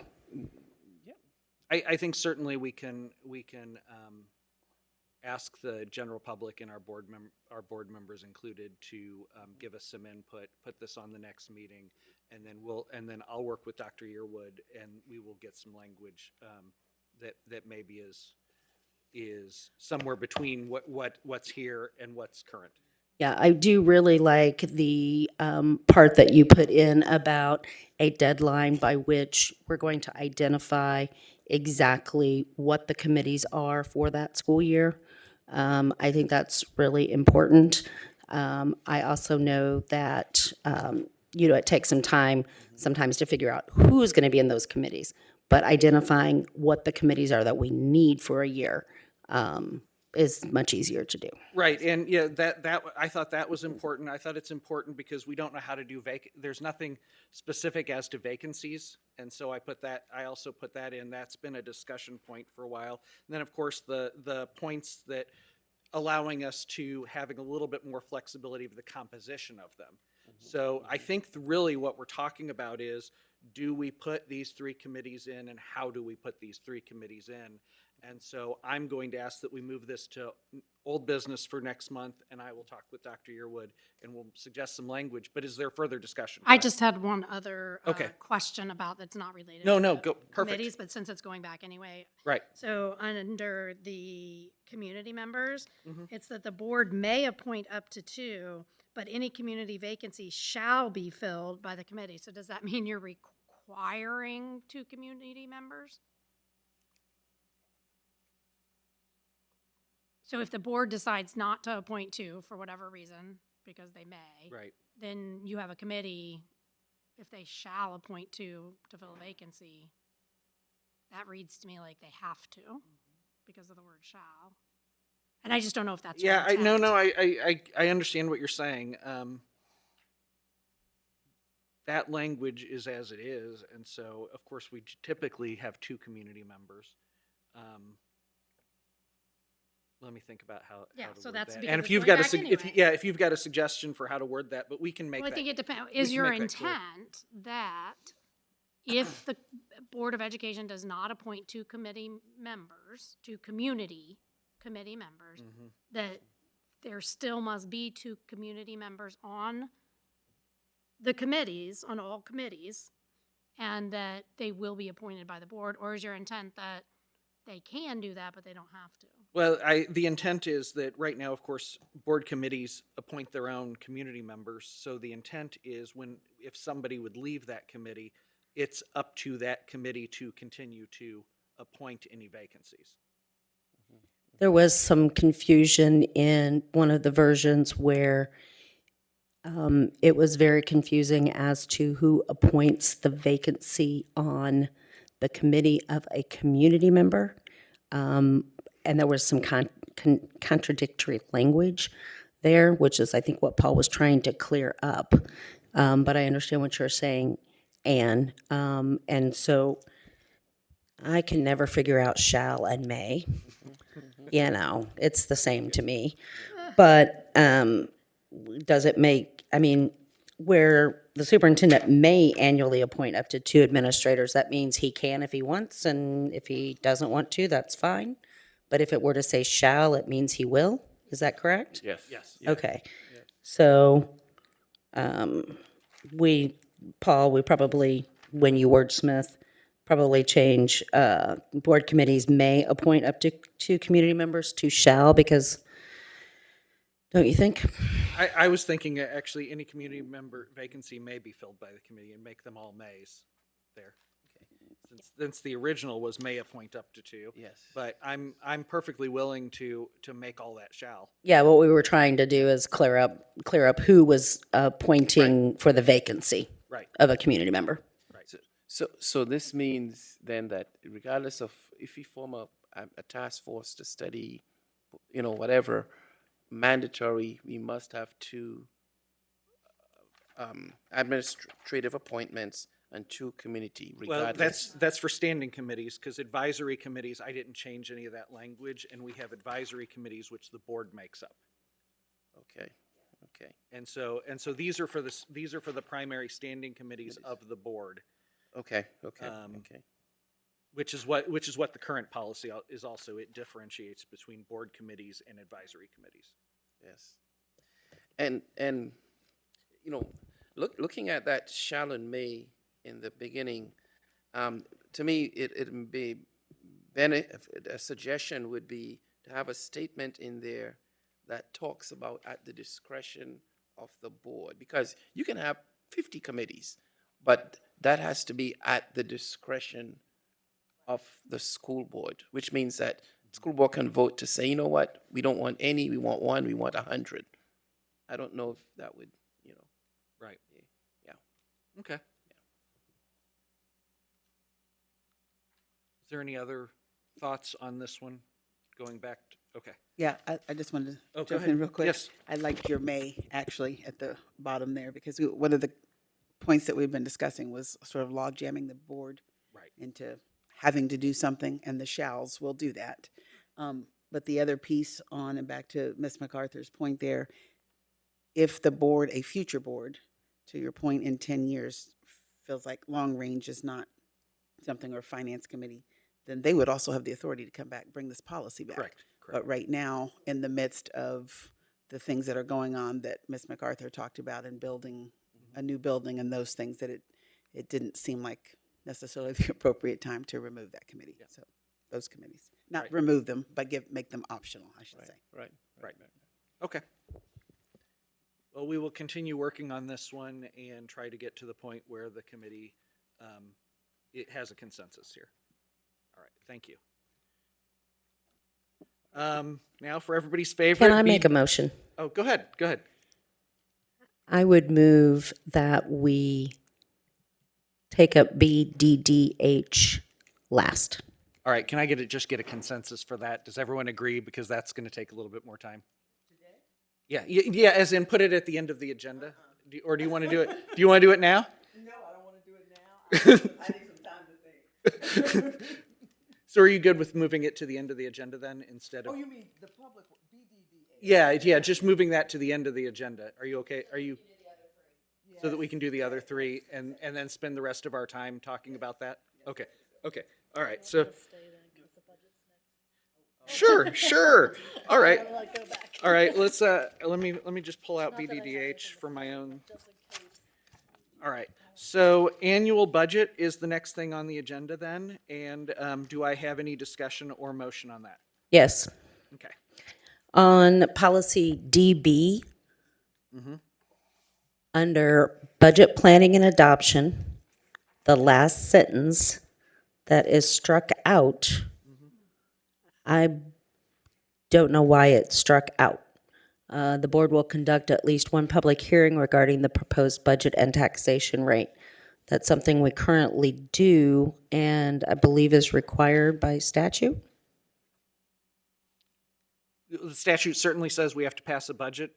I think certainly we can ask the general public and our board members included to give us some input, put this on the next meeting, and then I'll work with Dr. Yearwood, and we will get some language that maybe is somewhere between what's here and what's current. Yeah, I do really like the part that you put in about a deadline by which we're going to identify exactly what the committees are for that school year. I think that's really important. I also know that, it takes some time sometimes to figure out who's going to be in those committees, but identifying what the committees are that we need for a year is much easier to do. Right, and yeah, that I thought that was important. I thought it's important because we don't know how to do there's nothing specific as to vacancies, and so I also put that in. That's been a discussion point for a while. And then, of course, the points that allowing us to having a little bit more flexibility of the composition of them. So I think really what we're talking about is, do we put these three committees in, and how do we put these three committees in? And so I'm going to ask that we move this to old business for next month, and I will talk with Dr. Yearwood, and we'll suggest some language. But is there further discussion? I just had one other Okay. question about that's not related. No, to no, the go, perfect. committees, but since it's going back anyway. Right. So under the community members, Mm-hmm. it's that the board may appoint up to 2, but any community vacancy shall be filled by the committee. So does that mean you're requiring 2 community members? So if the board decides not to appoint 2 for whatever reason, because they may, Right. then you have a committee, if they shall appoint 2 to fill a vacancy, that reads to me like they have to, because of the word shall. And I just don't know if that's your Yeah, intent. I understand what you're saying. That language is as it is, and so of course we typically have 2 community members. Let me think about how. Yeah, how to so word that's that. because And if it's you've going got back anyway. if you've got a suggestion for how to word that, but we can make Well, I that. think it depends. we Is can your make that clear. intent that if the Board of Education does not appoint 2 committee members, 2 community committee members, Mhm. that there still must be 2 community members on the committees, on all committees, and that they will be appointed by the board? Or is your intent that they can do that, but they don't have to? Well, the intent is that right now, of course, board committees appoint their own community members. So the intent is if somebody would leave that committee, it's up to that committee to continue to appoint any vacancies. There was some confusion in one of the versions where it was very confusing as to who appoints the vacancy on the committee of a community member. And there was some contradictory language there, which is, I think, what Paul was trying to clear up. But I understand what you're saying, Anne. And so I can never figure out shall and may. You know, it's the same to me. But does it make, I mean, where the superintendent may annually appoint up to 2 administrators, that means he can if he wants, and if he doesn't want to, that's fine. But if it were to say shall, it means he will. Is that correct? Yes. Yes. Okay. So, Paul, we probably, when you wordsmith, probably change, board committees may appoint up to 2 community members to shall, because, don't you think? I was thinking actually any community member vacancy may be filled by the committee and make them all mays there. Since the original was may appoint up to 2. Yes. But I'm perfectly willing to make all that shall. Yeah, what we were trying to do is clear up who was appointing for the vacancy Right. of a community member. So this means then that regardless of if we form a task force to study, whatever, mandatory, we must have 2 administrative appointments and 2 community, Well, regardless. that's for standing committees, because advisory committees, I didn't change any of that language, and we have advisory committees which the board makes up. Okay. And so these are for the primary standing committees of the board, Okay. which is what the current policy is also. It differentiates between board committees and advisory committees. Yes. And looking at that shall and may in the beginning, to me, it be a suggestion would be to have a statement in there that talks about at the discretion of the board, because you can have 50 committees, but that has to be at the discretion of the school board, which means that school board can vote to say, you know what, we don't want any, we want 1, we want 100. I don't know if that would, Right. yeah. Okay. Is there any other thoughts on this one? Going back to, okay. Yeah, I just wanted Oh, to go jump in ahead. real quick. Yes. I liked your may actually at the bottom there, because one of the points that we've been discussing was sort of log jamming the board Right. into having to do something, and the shalls will do that. But the other piece on, and back to Ms. MacArthur's point there, if the board, a future board, to your point, in 10 years, feels like long range is not something, or finance committee, then they would also have the authority to come back, bring this policy back. Correct. But right now, in the midst of the things that are going on that Ms. MacArthur talked about, in building a new building and those things, that it didn't seem like necessarily the appropriate time to remove that committee. So those committees, not Right. remove them, but make them optional, I should say. Right. Okay. Well, we will continue working on this one and try to get to the point where the committee, it has a consensus here. All right, thank you. Now for everybody's favorite. Can I make a motion? Oh, go ahead. I would move that we take up BDDH last. All right, can I just get a consensus for that? Does everyone agree? Because that's going to take a little bit more time. Yeah, as in put it at the end of the agenda? Or do you want to do it? Do you want to do it now? No, I don't want to do it now. I need some time to think. So are you good with moving it to the end of the agenda then instead of? Oh, you mean the public, BDDA? Yeah, just moving that to the end of the agenda. Are you okay? Are you? So that we can do the other 3 and then spend the rest of our time talking about that? Okay, all right, so. Sure, all right. All right, let's, let me just pull out BDDH for my own. All right, so annual budget is the next thing on the agenda then, and do I have any discussion or motion on that? Yes. Okay. On policy DB, under budget planning and adoption, the last sentence that is struck out, I don't know why it's struck out. The board will conduct at least 1 public hearing regarding the proposed budget and taxation rate. That's something we currently do and I believe is required by statute. The statute certainly says we have to pass a budget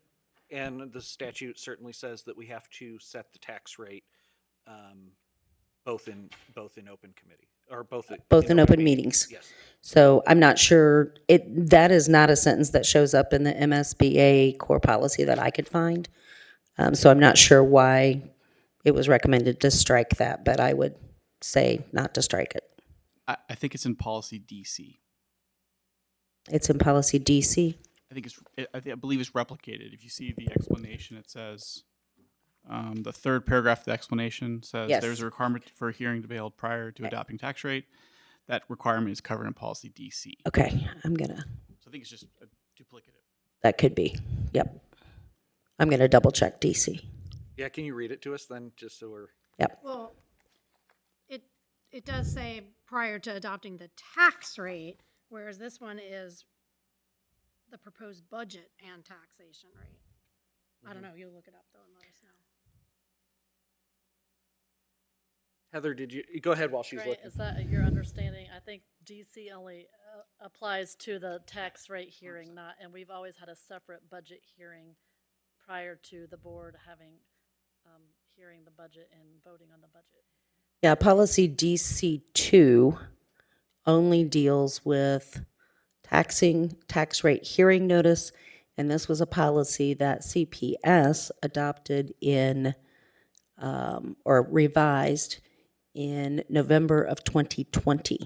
And the statute certainly says that we have to set the tax rate, both in open committee, or both. Both in open meetings. Yes. So I'm not sure, that is not a sentence that shows up in the MSBA core policy that I could find. So I'm not sure why it was recommended to strike that, but I would say not to strike it. I think it's in policy DC. It's in policy DC. I believe it's replicated. If you see the explanation, it says, the third paragraph of the explanation says Yes. there's a requirement for a hearing to be held prior to adopting tax rate. That requirement is covered in policy DC. Okay, I'm gonna, So I think it's just a duplicative. that could be, yep. I'm gonna double check DC. Yeah, can you read it to us then, just so we're, Yep, Well, it does say prior to adopting the tax rate, whereas this one is the proposed budget and taxation rate. I don't know, you'll look it up though and let us know. Heather, did you, go ahead while she's Right, looking. is that your understanding? I think DC only applies to the tax rate hearing, not, and we've always had a separate budget hearing prior to the board having, hearing the budget and voting on the budget. yeah, policy DC2 only deals with tax rate hearing notice, and this was a policy that CPS adopted in, or revised in November of 2020.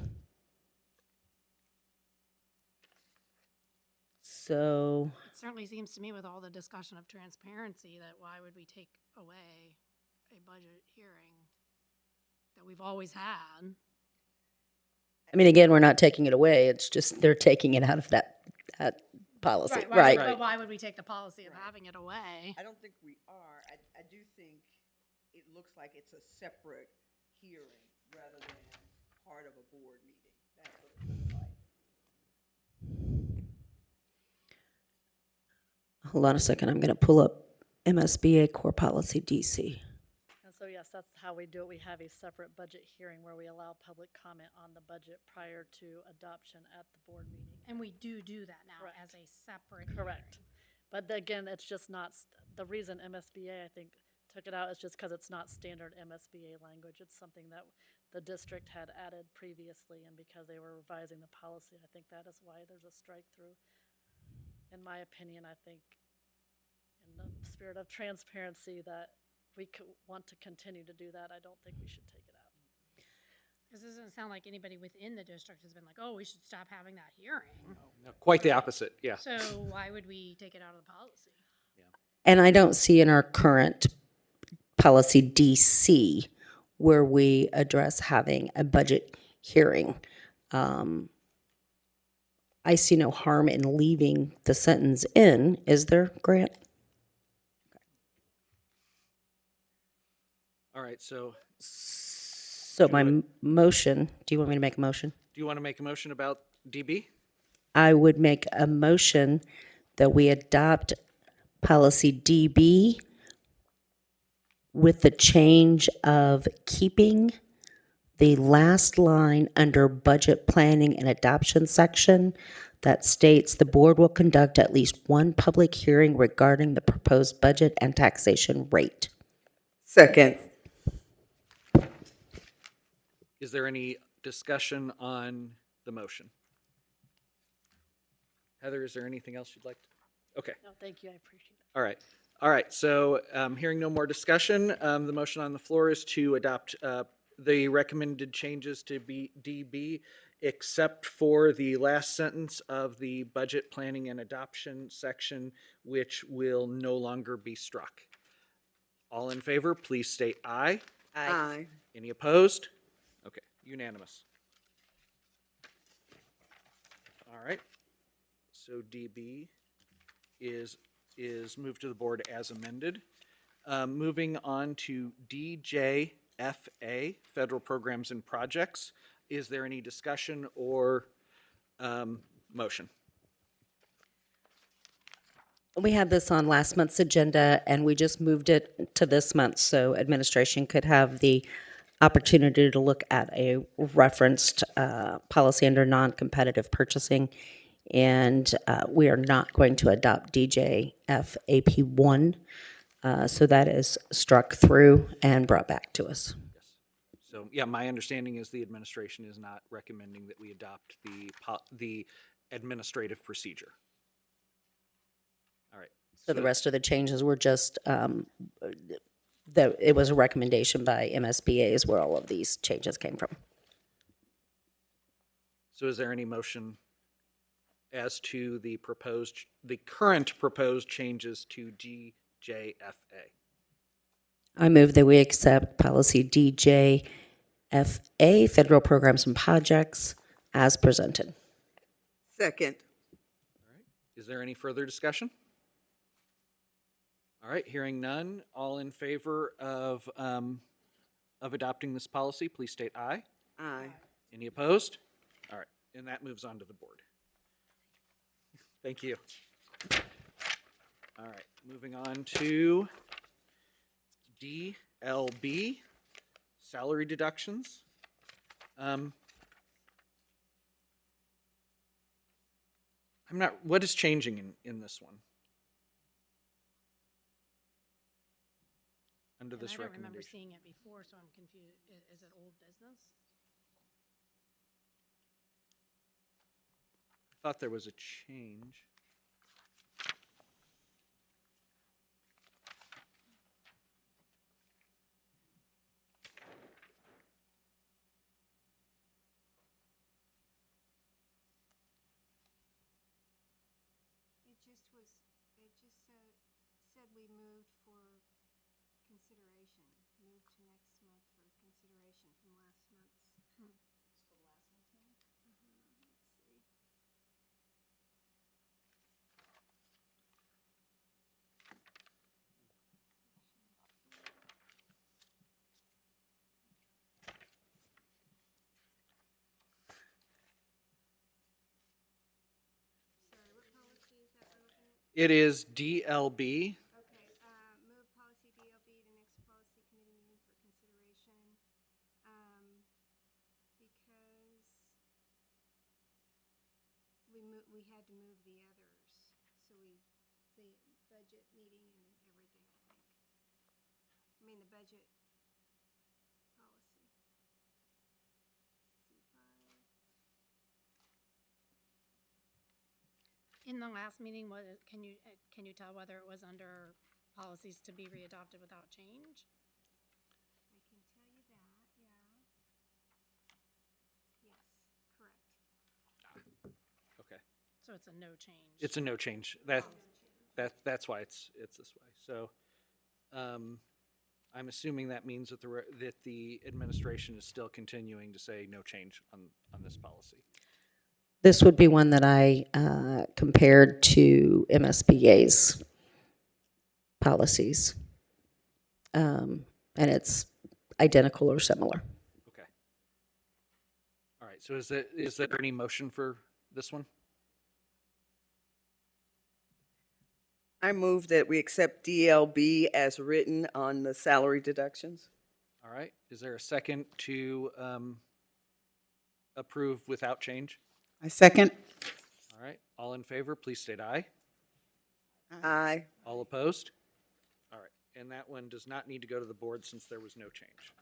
So, It certainly seems to me with all the discussion of transparency that why would we take away a budget hearing that we've always had? I mean, again, we're not taking it away, it's just they're taking it out of that policy, right? But why would we take the policy of having it away? I don't think we are. I do think it looks like it's a separate hearing rather than part of a board meeting. That's what it looks like. Hold on a second, I'm gonna pull up MSBA core policy DC. And so, yes, that's how we do it. We have a separate budget hearing where we allow public comment on the budget prior to adoption at the board meeting. And we do that now Correct. as a separate. Correct. But again, it's just not, the reason MSBA, I think, took it out is just because it's not standard MSBA language. It's something that the district had added previously, and because they were revising the policy, I think that is why there's a strike through. In my opinion, I think in the spirit of transparency that we want to continue to do that, I don't think we should take it out. Because it doesn't sound like anybody within the district has been like, oh, we should stop having that hearing. No, quite the opposite, yeah. So why would we take it out of the policy? And I don't see in our current policy DC where we address having a budget hearing. I see no harm in leaving the sentence in, is there, Grant? All right, so So my motion, do you want me to make a motion? do you want to make a motion about DB? I would make a motion that we adopt policy DB with the change of keeping the last line under budget planning and adoption section that states the board will conduct at least one public hearing regarding the proposed budget and taxation rate. Second. Is there any discussion on the motion? Heather, is there anything else you'd like to? Okay, No, thank you, I appreciate it. all right. All right, so hearing no more discussion, the motion on the floor is to adopt the recommended changes to DB, except for the last sentence of the budget planning and adoption section, which will no longer be struck. All in favor, please state aye. Aye. Any opposed? Okay, unanimous. All right, so DB is moved to the board as amended. Moving on to DJFA, Federal Programs and Projects. Is there any discussion or motion? We had this on last month's agenda, and we just moved it to this month so administration could have the opportunity to look at a referenced policy under non-competitive purchasing. And we are not going to adopt DJFAP1. So that is struck through and brought back to us. So, yeah, my understanding is the administration is not recommending that we adopt the administrative procedure. All right. So the rest of the changes were just, it was a recommendation by MSBA is where all of these changes came from. So is there any motion as to the current proposed changes to DJFA? I move that we accept policy DJFA, federal programs and projects, as presented. Second. Is there any further discussion? All right, hearing none, all in favor of adopting this policy, please state aye. Aye. Any opposed? All right, and that moves on to the board. Thank you. All right, moving on to DLB, salary deductions. What is changing in this one? Under this I don't remember recommendation. seeing it before, so I'm confused. Is it old business? I thought there was a change. It just said we moved for consideration, moved to next month for consideration from last month's. Let's see. Sorry, what policy is that we're looking at? It is DLB. Okay, move policy DLB to next policy committee meeting for consideration. Because we had to move the others, so the budget meeting and everything, I think. I mean, the budget policy. C5. In the last meeting, can you tell whether it was under policies to be readopted without change? I can tell you that, yeah. Yes, correct. Okay. So it's a no change. It's a no change. That's why it's this way. So, I'm assuming that means that the administration is still continuing to say no change on this policy. This would be one that I compared to MSBA's policies. And it's identical or similar. Okay. All right. So is there any motion for this one? I move that we accept DLB as written on the salary deductions. All right. Is there a second to approve without change? I second. All right. All in favor, please state aye. Aye. All opposed? All right. And that one does not need to go to the board since there was no change.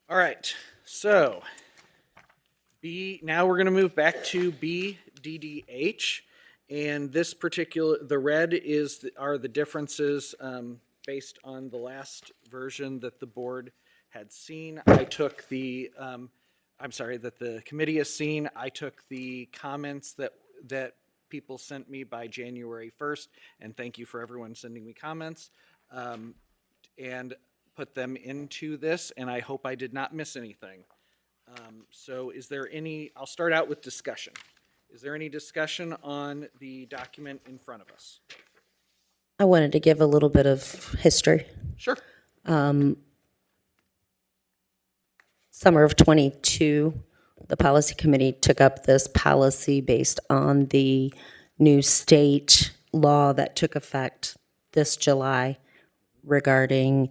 All right. So now we're going to move back to BDDH. And this the red are the differences based on the last version that the board had seen. that the committee has seen. I took the comments that people sent me by January 1st, and thank you for everyone sending me comments, and put them into this, and I hope I did not miss anything. So is there I'll start out with discussion. Is there any discussion on the document in front of us? I wanted to give a little bit of history. Sure. Summer of '22, the policy committee took up this policy based on the new state law that took effect this July regarding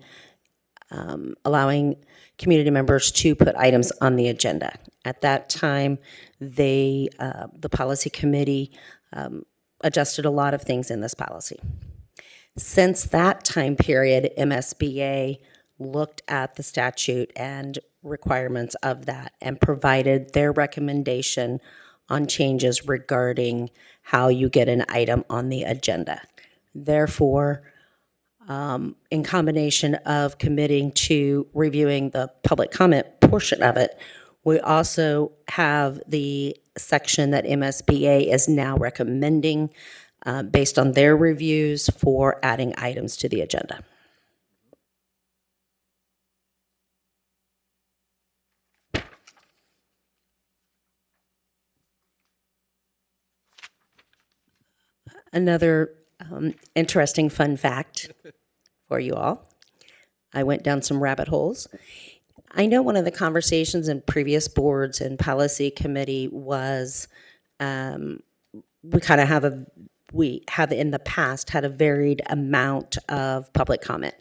allowing community members to put items on the agenda. At that time, the policy committee adjusted a lot of things in this policy. Since that time period, MSBA looked at the statute and requirements of that and provided their recommendation on changes regarding how you get an item on the agenda. Therefore, in combination of committing to reviewing the public comment portion of it, we also have the section that MSBA is now recommending based on their reviews for adding items to the agenda. Another interesting fun fact for you all. I went down some rabbit holes. I know one of the conversations in previous boards and policy committee was we have in the past had a varied amount of public comment.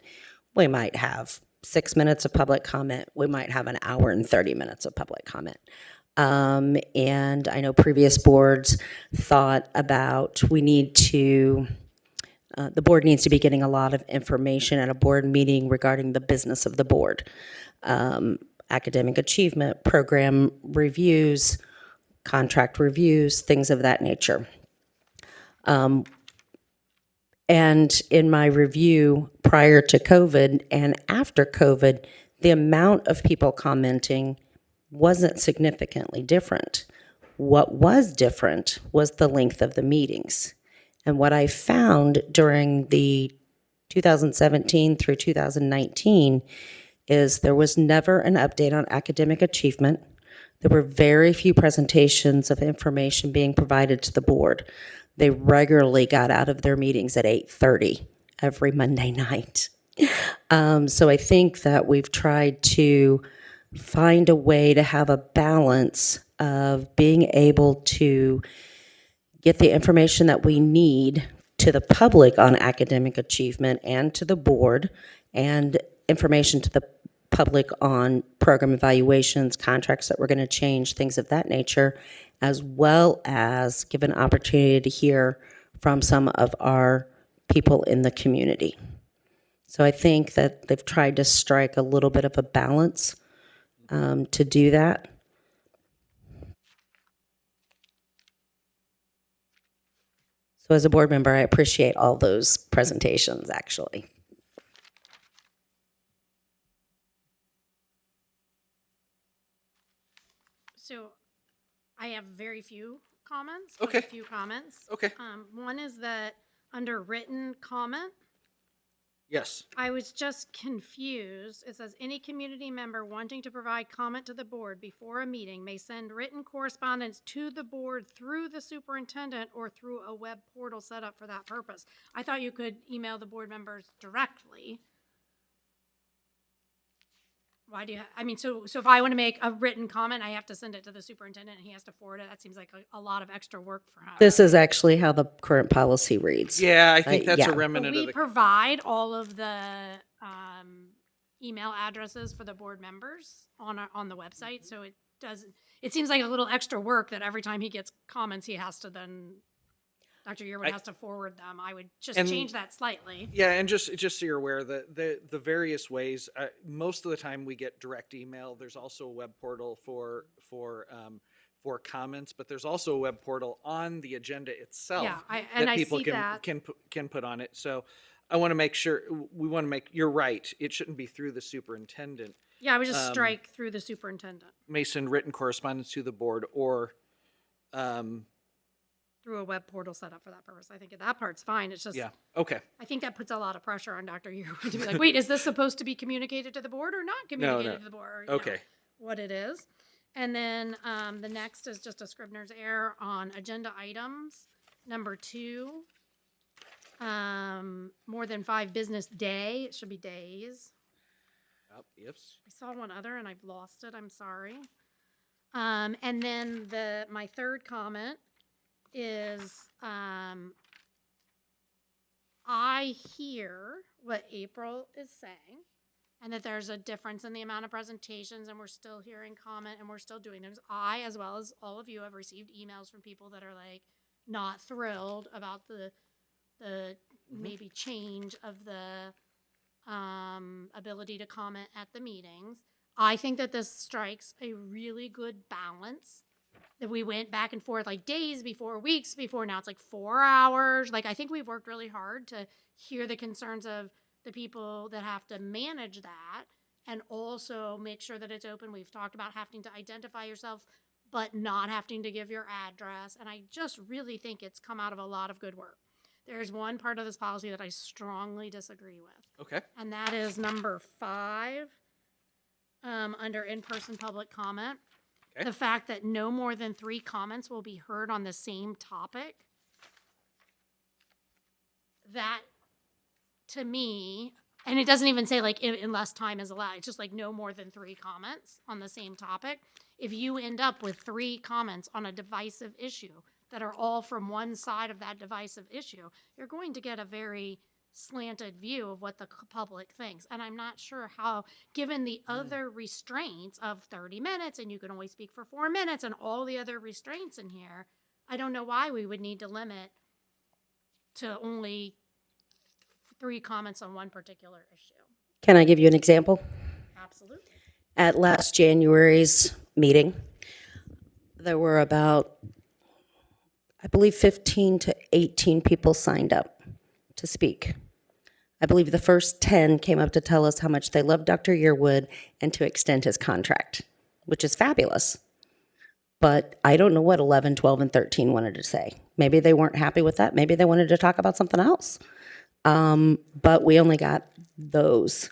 We might have 6 minutes of public comment. We might have an hour and 30 minutes of public comment. And I know previous boards thought about the board needs to be getting a lot of information at a board meeting regarding the business of the board. Academic achievement, program reviews, contract reviews, things of that nature. And in my review prior to COVID and after COVID, the amount of people commenting wasn't significantly different. What was different was the length of the meetings. And what I found during the 2017 through 2019 is there was never an update on academic achievement. There were very few presentations of information being provided to the board. They regularly got out of their meetings at 8:30 every Monday night. So I think that we've tried to find a way to have a balance of being able to get the information that we need to the public on academic achievement and to the board, and information to the public on program evaluations, contracts that we're going to change, things of that nature, as well as give an opportunity to hear from some of our people in the community. So I think that they've tried to strike a little bit of a balance to do that. So as a board member, I appreciate all those presentations, actually. So I have very few comments. Okay. A few comments. Okay. One is that under written comment, Yes. I was just confused. It says, any community member wanting to provide comment to the board before a meeting may send written correspondence to the board through the superintendent or through a web portal set up for that purpose. I thought you could email the board members directly. Why do you, so if I want to make a written comment, I have to send it to the superintendent and he has to forward it. That seems like a lot of extra work for him. This is actually how the current policy reads. Yeah, I think that's yeah. a remnant of We the. provide all of the email addresses for the board members on the website, so it seems like a little extra work that every time he gets comments, he has to then, Dr. Yearwood has to forward them. I would just change that slightly. Yeah, and just so you're aware, the various ways. Most of the time, we get direct email. There's also a web portal for comments, but there's also a web portal on the agenda itself. Yeah, that people see can put on it. So I want to make sure you're right. It shouldn't be through the superintendent. Yeah, I would just strike through the superintendent May send written correspondence to the board or. through a web portal set up for that purpose. I think that part's fine. It's just, Yeah. Okay. I think that puts a lot of pressure on Dr. Yearwood to be like, wait, is this supposed to be communicated to the board or not communicated to the board? Or, you know, Okay. what it is. And then the next is just a Scrivener's error on agenda items. Number 2, more than 5 business day. It should be days. Ifs. I saw one other and I've lost it. I'm sorry. And then my third comment is I hear what April is saying, and that there's a difference in the amount of presentations, and we're still hearing comment, and we're still doing those. I, as well as all of you, have received emails from people that are like not thrilled about the maybe change of the ability to comment at the meetings. I think that this strikes a really good balance, that we went back and forth like days before, weeks before. Now it's like 4 hours. Like, I think we've worked really hard to hear the concerns of the people that have to manage that and also make sure that it's open. We've talked about having to identify yourself, but not having to give your address. And I just really think it's come out of a lot of good work. There's one part of this policy that I strongly disagree with. Okay. And that is number 5, under in-person public comment. Okay. The fact that no more than 3 comments will be heard on the same topic. That, to me, and it doesn't even say like unless time is allowed. It's just like no more than 3 comments on the same topic. If you end up with 3 comments on a divisive issue that are all from one side of that divisive issue, you're going to get a very slanted view of what the public thinks. And I'm not sure how, given the other restraints of 30 minutes and you can only speak for 4 minutes and all the other restraints in here, I don't know why we would need to limit to only 3 comments on one particular issue. Can I give you an example? Absolutely. At last January's meeting, there were about, I believe, 15 to 18 people signed up to speak. I believe the first 10 came up to tell us how much they loved Dr. Yearwood and to extend his contract, which is fabulous. But I don't know what 11, 12, and 13 wanted to say. Maybe they weren't happy with that. Maybe they wanted to talk about something else. But we only got those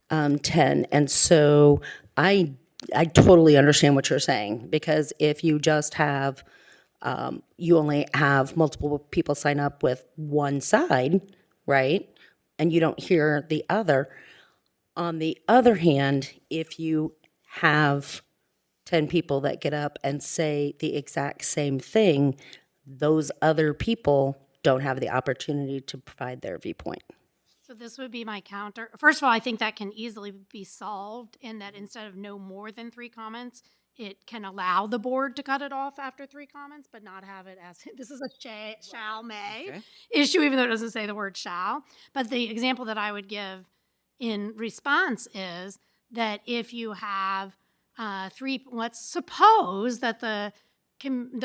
10. And so I totally understand what you're saying, because if you just have, you only have multiple people sign up with one side, right? And you don't hear the other. On the other hand, if you have 10 people that get up and say the exact same thing, those other people don't have the opportunity to provide their viewpoint. So this would be my counter. First of all, I think that can easily be solved in that instead of no more than 3 comments, it can allow the board to cut it off after 3 comments, but not have it as, this is a shall may Okay. issue, even though it doesn't say the word shall. But the example that I would give in response is that if you have 3, let's suppose that the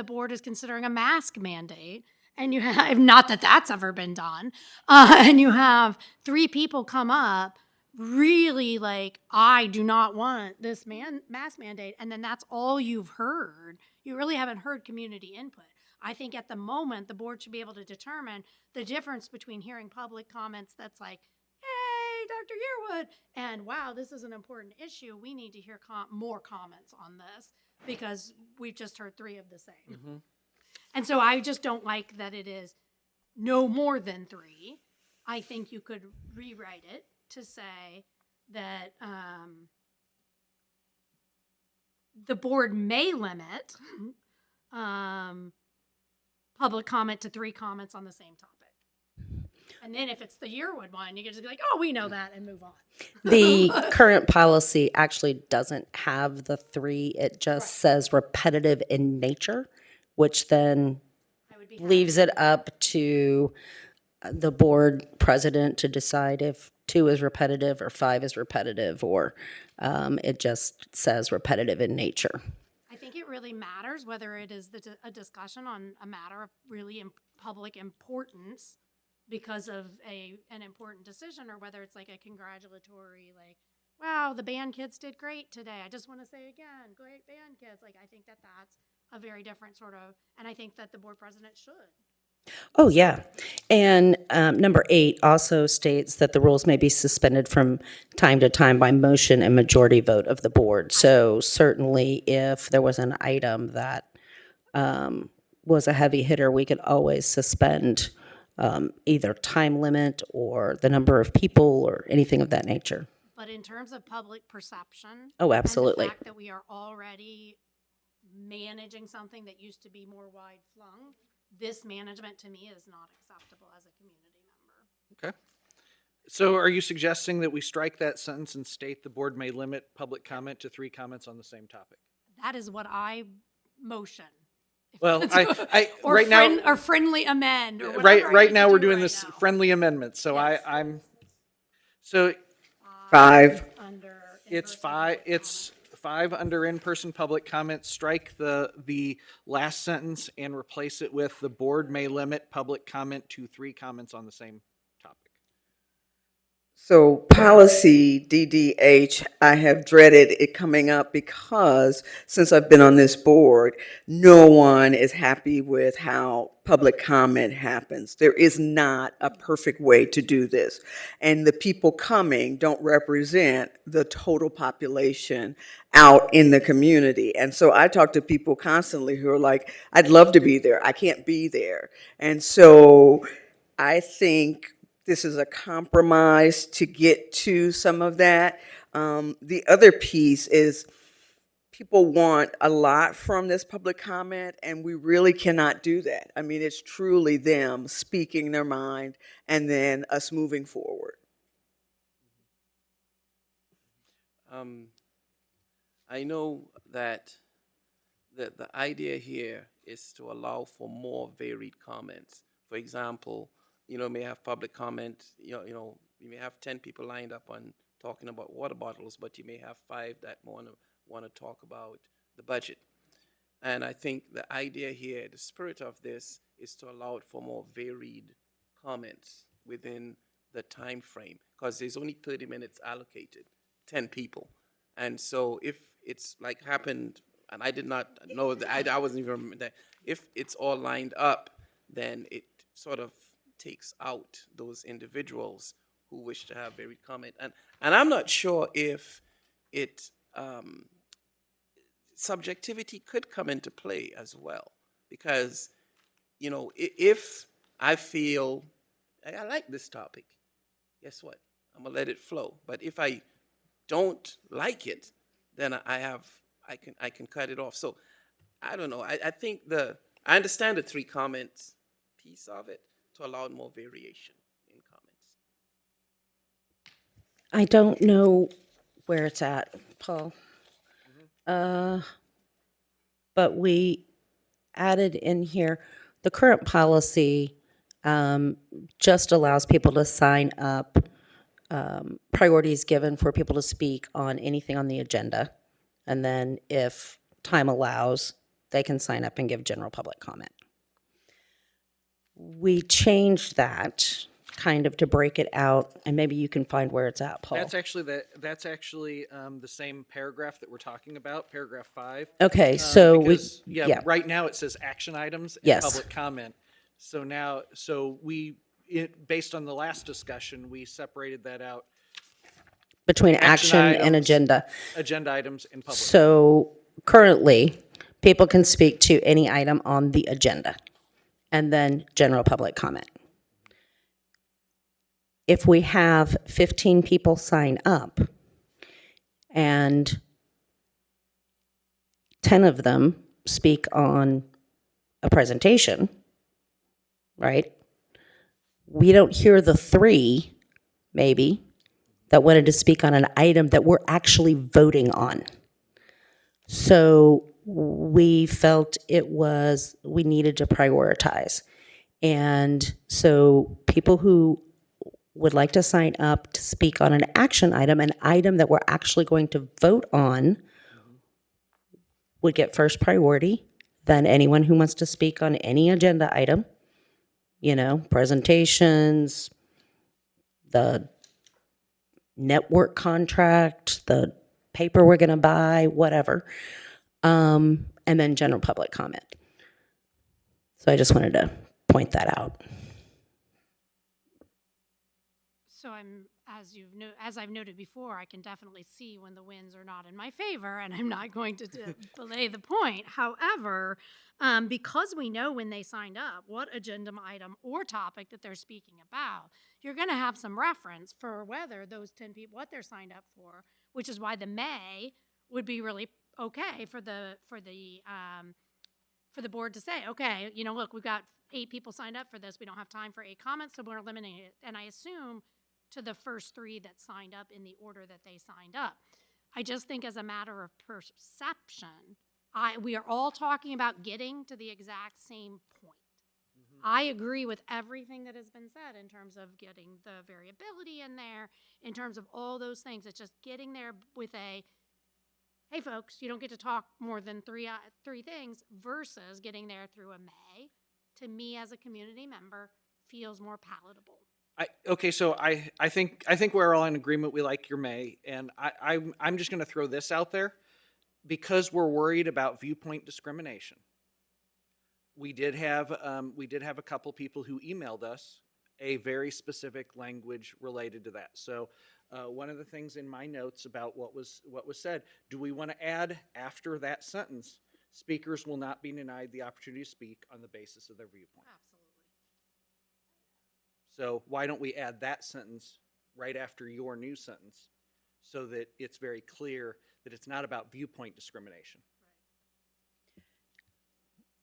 board is considering a mask mandate, and you have, not that that's ever been done, and you have 3 people come up really like, I do not want this mask mandate, and then that's all you've heard. You really haven't heard community input. I think at the moment, the board should be able to determine the difference between hearing public comments that's like, hey, Dr. Yearwood, and wow, this is an important issue. We need to hear more comments on this because we've just heard 3 of the same. And so I just don't like that it is no more than 3. I think you could rewrite it to say that the board may limit public comment to 3 comments on the same topic. And then if it's the Yearwood one, you can just be like, oh, we know that, and move on. The current policy actually doesn't have the 3. It just says repetitive in nature, which then leaves it up to the board president to decide if 2 is repetitive or 5 is repetitive, or it just says repetitive in nature. I think it really matters whether it is a discussion on a matter of really public importance because of an important decision, or whether it's like a congratulatory, like, wow, the band kids did great today. I just want to say again, great band kids. Like, I think that that's a very different sort of, and I think that the board president should. Oh, yeah. And number 8 also states that the rules may be suspended from time to time by motion and majority vote of the board. So certainly if there was an item that was a heavy hitter, we could always suspend either time limit or the number of people or anything of that nature. But in terms of public perception. Oh, absolutely. And the fact that we are already managing something that used to be more wide flung, this management to me is not acceptable as a community member. Okay. So are you suggesting that we strike that sentence and state the board may limit public comment to 3 comments on the same topic? That is what I motion. Well, I Or right now, or friendly amend, or right, whatever I right need now to we're do doing right this now. friendly amendment. So Yes. so 5. Under it's in-person 5, public it's 5 under in-person public comment. Strike the last sentence and replace it with the board may limit public comment to 3 comments on the same topic. So policy DDH, I have dreaded it coming up because since I've been on this board, no one is happy with how public comment happens. There is not a perfect way to do this. And the people coming don't represent the total population out in the community. And so I talk to people constantly who are like, I'd love to be there. I can't be there. And so I think this is a compromise to get to some of that. The other piece is people want a lot from this public comment, and we really cannot do that. I mean, it's truly them speaking their mind and then us moving forward. I know that the idea here is to allow for more varied comments. For example, may have public comment, you may have 10 people lined up on talking about water bottles, but you may have 5 that want to talk about the budget. And I think the idea here, the spirit of this, is to allow it for more varied comments within the time frame, because there's only 30 minutes allocated, 10 people. And so if it's like happened, and I did not know that, I wasn't even remember that, if it's all lined up, then it sort of takes out those individuals who wish to have varied comment. And I'm not sure if it, subjectivity could come into play as well. Because, if I feel, I like this topic, guess what? I'm gonna let it flow. But if I don't like it, then I can cut it off. So I don't know. I think I understand the 3 comments piece of it, to allow more variation in comments. I don't know where it's at, Paul. But we added in here, the current policy just allows people to sign up, priorities given for people to speak on anything on the agenda. And then if time allows, they can sign up and give general public comment. We changed that kind of to break it out, and maybe you can find where it's at, Paul. That's actually the same paragraph that we're talking about, paragraph 5. Okay, so Because, we, yeah, yeah, right now it says action items and Yes. public comment. So now, based on the last discussion, we separated that out, between action action and items. agenda. agenda items and public. So currently, people can speak to any item on the agenda, and then general public comment. If we have 15 people sign up, and 10 of them speak on a presentation, right? We don't hear the 3, maybe, that wanted to speak on an item that we're actually voting on. So we felt we needed to prioritize. And so people who would like to sign up to speak on an action item, an item that we're actually going to vote on, would get first priority. Then anyone who wants to speak on any agenda item, presentations, the network contract, the paper we're going to buy, whatever, and then general public comment. So I just wanted to point that out. So as I've noted before, I can definitely see when the winds are not in my favor, and I'm not going to belay the point. However, because we know when they signed up what agenda item or topic that they're speaking about, you're going to have some reference for whether those 10 people, what they're signed up for, which is why the may would be really okay for the board to say, okay, look, we've got 8 people signed up for this. We don't have time for 8 comments, so we're eliminating it. And I assume to the first three that signed up in the order that they signed up. I just think as a matter of perception, we are all talking about getting to the exact same point. I agree with everything that has been said in terms of getting the variability in there, in terms of all those things. It's just getting there with a, hey folks, you don't get to talk more than three things, versus getting there through a may, to me as a community member, feels more palatable. Okay, so I think we're all in agreement. We like your May, and I'm just going to throw this out there because we're worried about viewpoint discrimination. We did have a couple people who emailed us a very specific language related to that. So one of the things in my notes about what was said, do we want to add after that sentence, speakers will not be denied the opportunity to speak on the basis of their viewpoint? Absolutely. So why don't we add that sentence right after your new sentence so that it's very clear that it's not about viewpoint discrimination?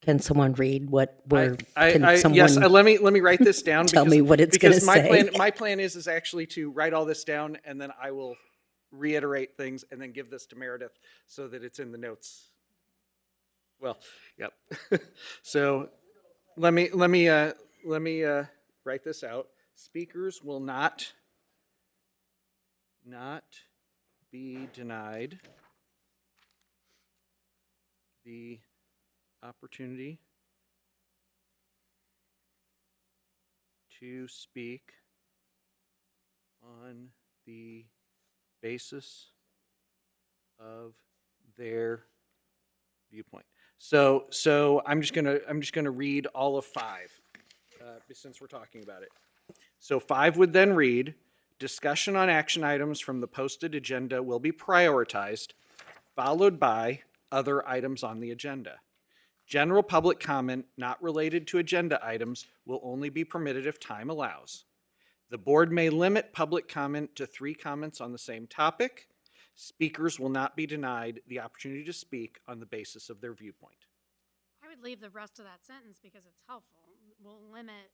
Can someone read what we're, can Yes, someone let me write this down. tell me what it's gonna because my say? my plan is actually to write all this down, and then I will reiterate things and then give this to Meredith so that it's in the notes. Well, yep. So let me write this out. Speakers will not be denied the opportunity to speak on the basis of their viewpoint. So I'm just gonna read all of 5, since we're talking about it. So 5 would then read: discussion on action items from the posted agenda will be prioritized, followed by other items on the agenda. General public comment not related to agenda items will only be permitted if time allows. The board may limit public comment to 3 comments on the same topic. Speakers will not be denied the opportunity to speak on the basis of their viewpoint. I would leave the rest of that sentence because it's helpful. We'll limit,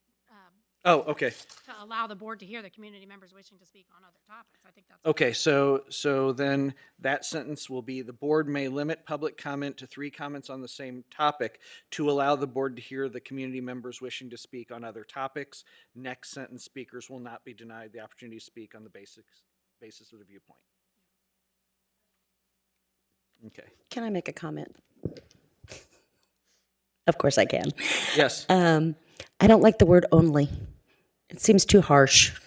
Oh, okay. to allow the board to hear the community members wishing to speak on other topics. I think that's. Okay, so then that sentence will be: the board may limit public comment to 3 comments on the same topic to allow the board to hear the community members wishing to speak on other topics. Next sentence: speakers will not be denied the opportunity to speak on the basis of the viewpoint. Okay. Can I make a comment? Of course I can. Yes. I don't like the word only. It seems too harsh.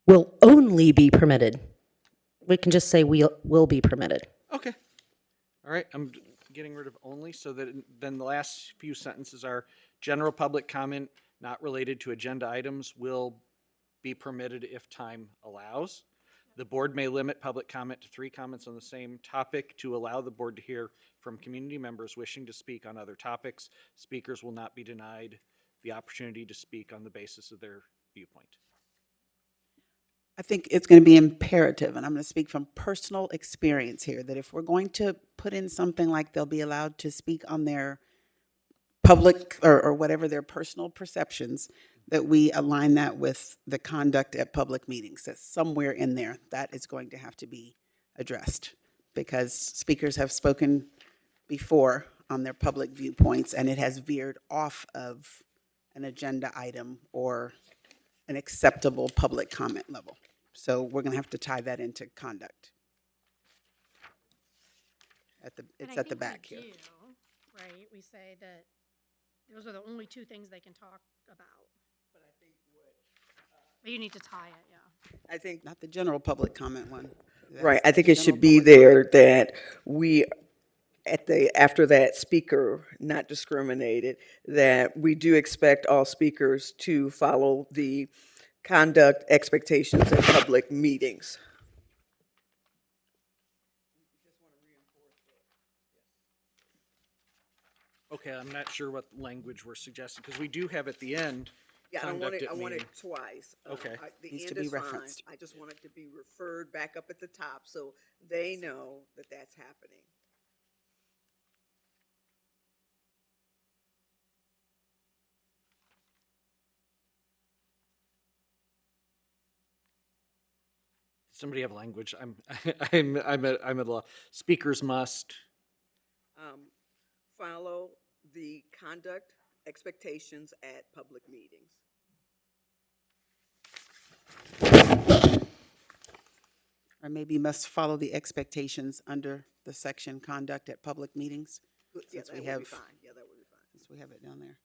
Will only be permitted. We can just say will be permitted. Okay. All right, I'm getting rid of only, so that then the last few sentences are: general public comment not related to agenda items will be permitted if time allows. The board may limit public comment to 3 comments on the same topic to allow the board to hear from community members wishing to speak on other topics. Speakers will not be denied the opportunity to speak on the basis of their viewpoint. I think it's going to be imperative, and I'm going to speak from personal experience here, that if we're going to put in something like they'll be allowed to speak on their public or whatever their personal perceptions, that we align that with the conduct at public meetings. That somewhere in there that is going to have to be addressed, because speakers have spoken before on their public viewpoints, and it has veered off of an agenda item or an acceptable public comment level. So we're going to have to tie that into conduct. It's at the back here. Right, we say that those are the only 2 things they can talk about. But you need to tie it, yeah. I think, Not the general public comment one. right, I That's think the it should general be public there that we, after that speaker, not discriminated, that we do expect all speakers to follow the conduct expectations in public meetings. Okay, I'm not sure what language we're suggesting, because we do have at the end Yeah, I conduct at want it meeting. twice. Okay. The Needs to end be is fine. referenced. I just want it to be referred back up at the top so they know that that's happening. Somebody have language. I'm at a law. Speakers must. Follow the conduct expectations at public meetings. Or maybe must follow the expectations under the section conduct at public meetings, Yeah, Since that we would be have- fine. Yeah, that would be fine. since we have it down there.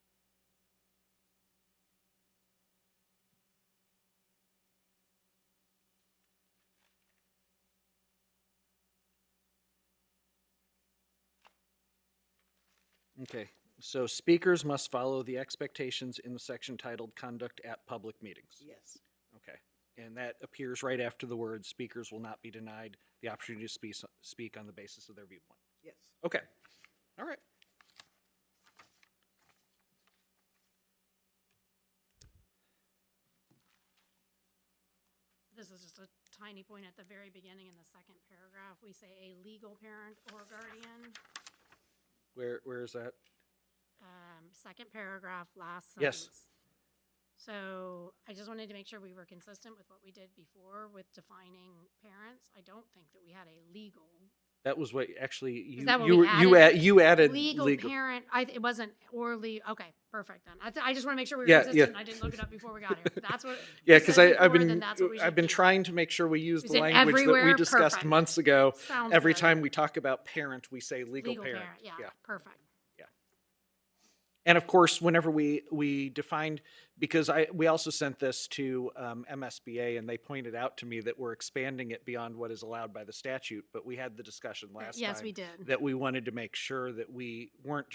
Okay, so speakers must follow the expectations in the section titled Conduct at Public Meetings. Yes. Okay, and that appears right after the word speakers will not be denied the opportunity to speak on the basis of their viewpoint. Yes. Okay, all right. This is just a tiny point at the very beginning in the second paragraph. We say a legal parent or guardian. Where is that? Second paragraph, last Yes. sentence. So I just wanted to make sure we were consistent with what we did before with defining parents. I don't think that we had a legal. That was what, actually, you, that what you, we were- added? you added Legal legal. parent, it wasn't, or okay, perfect then. I just want to make sure we were Yeah, consistent. yeah. I didn't look it up before we got here. That's what. Yeah, we because said I've before, then that's what we I've should been do. trying to make sure we use We the said language that we everywhere? discussed Perfect. months ago. Sounds Every good. time we talk about parent, we say legal Legal parent. parent, yeah, perfect. And of course, whenever we defined, because we also sent this to MSBA, and they pointed out to me that we're expanding it beyond what is allowed by the statute. But we had the discussion last Yes, time we did. that we wanted to make sure that we weren't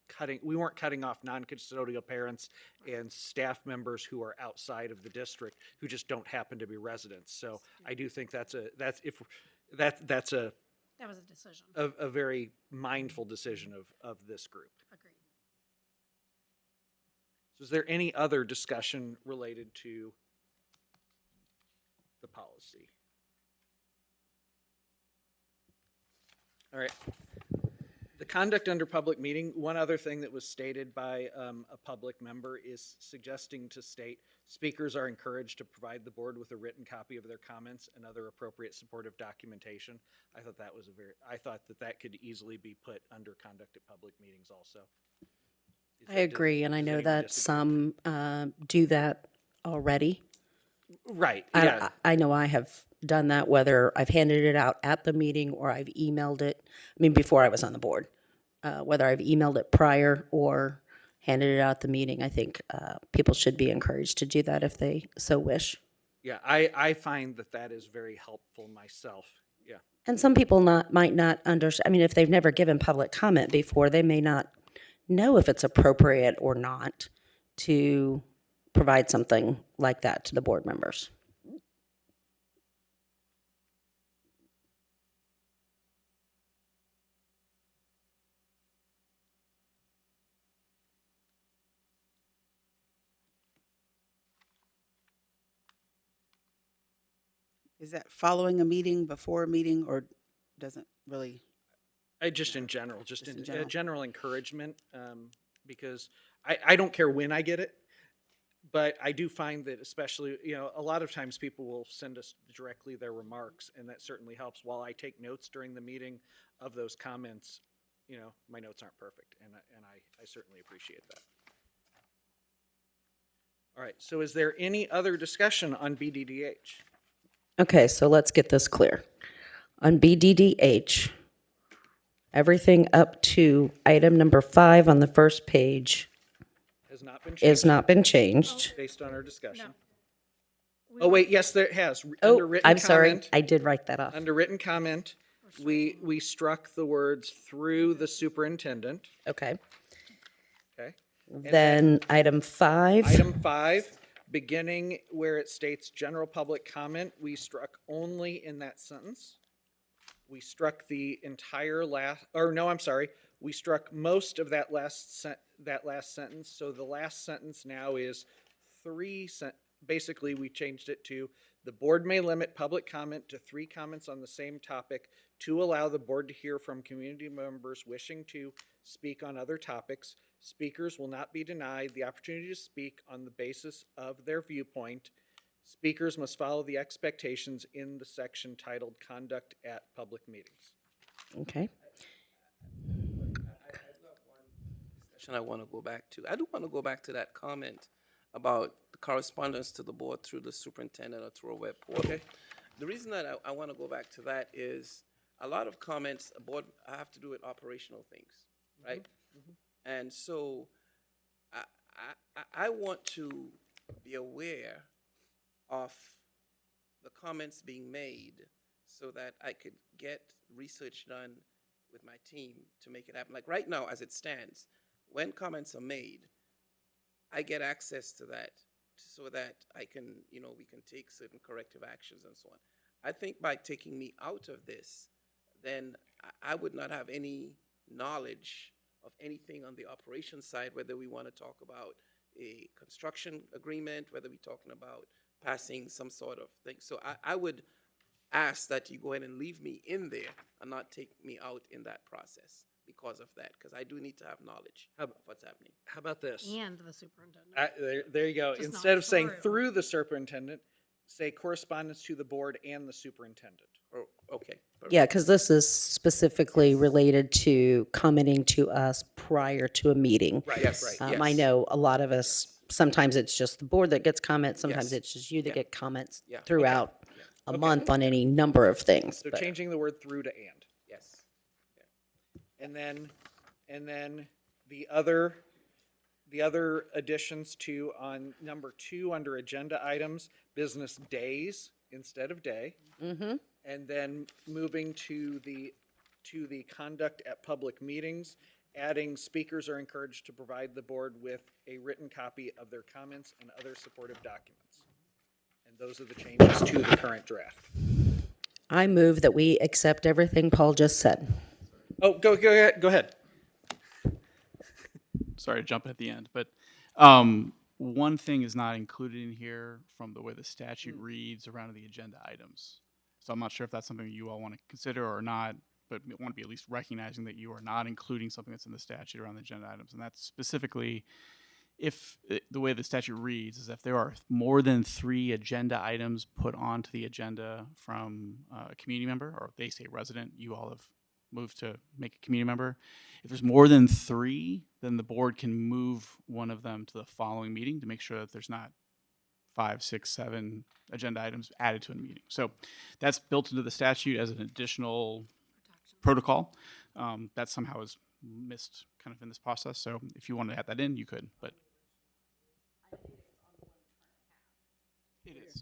cutting off non-custodial parents and staff members who are outside of the district who just don't happen to be residents. So I do think that's a That was a decision. a very mindful decision of this group. Agreed. So is there any other discussion related to the policy? All right. The conduct under public meeting, one other thing that was stated by a public member is suggesting to state speakers are encouraged to provide the board with a written copy of their comments and other appropriate supportive documentation. I thought that could easily be put under conduct at public meetings also. I agree, and I know that some do that already. Right, yeah. I know I have done that, whether I've handed it out at the meeting or I've emailed it. I mean, before I was on the board, whether I've emailed it prior or handed it out at the meeting, I think people should be encouraged to do that if they so wish. Yeah, I find that is very helpful myself. Yeah. And some people might not understand. I mean, if they've never given public comment before, they may not know if it's appropriate or not to provide something like that to the board members. Is that following a meeting, before a meeting, or doesn't really? Just in general, just in general. general encouragement, because I don't care when I get it, but I do find that especially, a lot of times people will send us directly their remarks, and that certainly helps. While I take notes during the meeting of those comments, my notes aren't perfect, and I certainly appreciate that. All right, so is there any other discussion on BDDH? Okay, so let's get this clear. On BDDH, everything up to item number 5 on the first page Has not been has changed not been changed. based on our discussion. No. Oh, wait, yes, there has. Oh, Under written I'm sorry, comment- I did write that off. Under written comment, we struck the words through the superintendent, Okay. okay? Then item 5, Item 5, beginning where it states general public comment, we struck only in that sentence. We struck the entire we struck most of that last sentence. So the last sentence now is basically we changed it to, the board may limit public comment to 3 comments on the same topic to allow the board to hear from community members wishing to speak on other topics. Speakers will not be denied the opportunity to speak on the basis of their viewpoint. Speakers must follow the expectations in the section titled Conduct at Public Meetings. Okay. Discussion I want to go back to. I do want to go back to that comment about the correspondence to the board through the superintendent or through a web portal. Okay. The reason that I want to go back to that is a lot of comments, a board have to do with operational things, right? And so I want to be aware of the comments being made so that I could get research done with my team to make it happen. Like right now, as it stands, when comments are made, I get access to that so that I can, we can take certain corrective actions and so on. I think by taking me out of this, then I would not have any knowledge of anything on the operations side, whether we want to talk about a construction agreement, whether we're talking about passing some sort of thing. So I would ask that you go ahead and leave me in there and not take me out in that process because of that, because I do need to have knowledge of what's happening. How about this? And the superintendent. There you go. Just not Instead of saying through. through the superintendent, say correspondence to the board and the superintendent. Oh, okay. Perfect. Yeah, because this is specifically related to commenting to us prior to a meeting. Right, Yes, right. yes. I know a lot of us, sometimes it's just the board that gets comments, sometimes Yes. it's just you that Yeah. get comments Yeah. throughout a month on any number of things. So but- changing the word through to and. Yes. And then the other additions to on number 2 under agenda items, business days instead of day. Mhm. And then moving to the conduct at public meetings, adding speakers are encouraged to provide the board with a written copy of their comments and other supportive documents. And those are the changes to the current draft. I move that we accept everything Paul just said. Oh, go ahead. Sorry to jump at the end, but one thing is not included in here from the way the statute reads around the agenda items. So I'm not sure if that's something you all want to consider or not, but we want to be at least recognizing that you are not including something that's in the statute around the agenda items. And that's specifically if the way the statute reads is if there are more than 3 agenda items put onto the agenda from a community member, or they say resident, you all have moved to make a community member. If there's more than 3, then the board can move one of them to the following meeting to make sure that there's not 5, 6, 7 agenda items added to a meeting. So that's built into the statute as an additional protocol. That somehow is missed kind of in this process. So if you want to add that in, you could, but.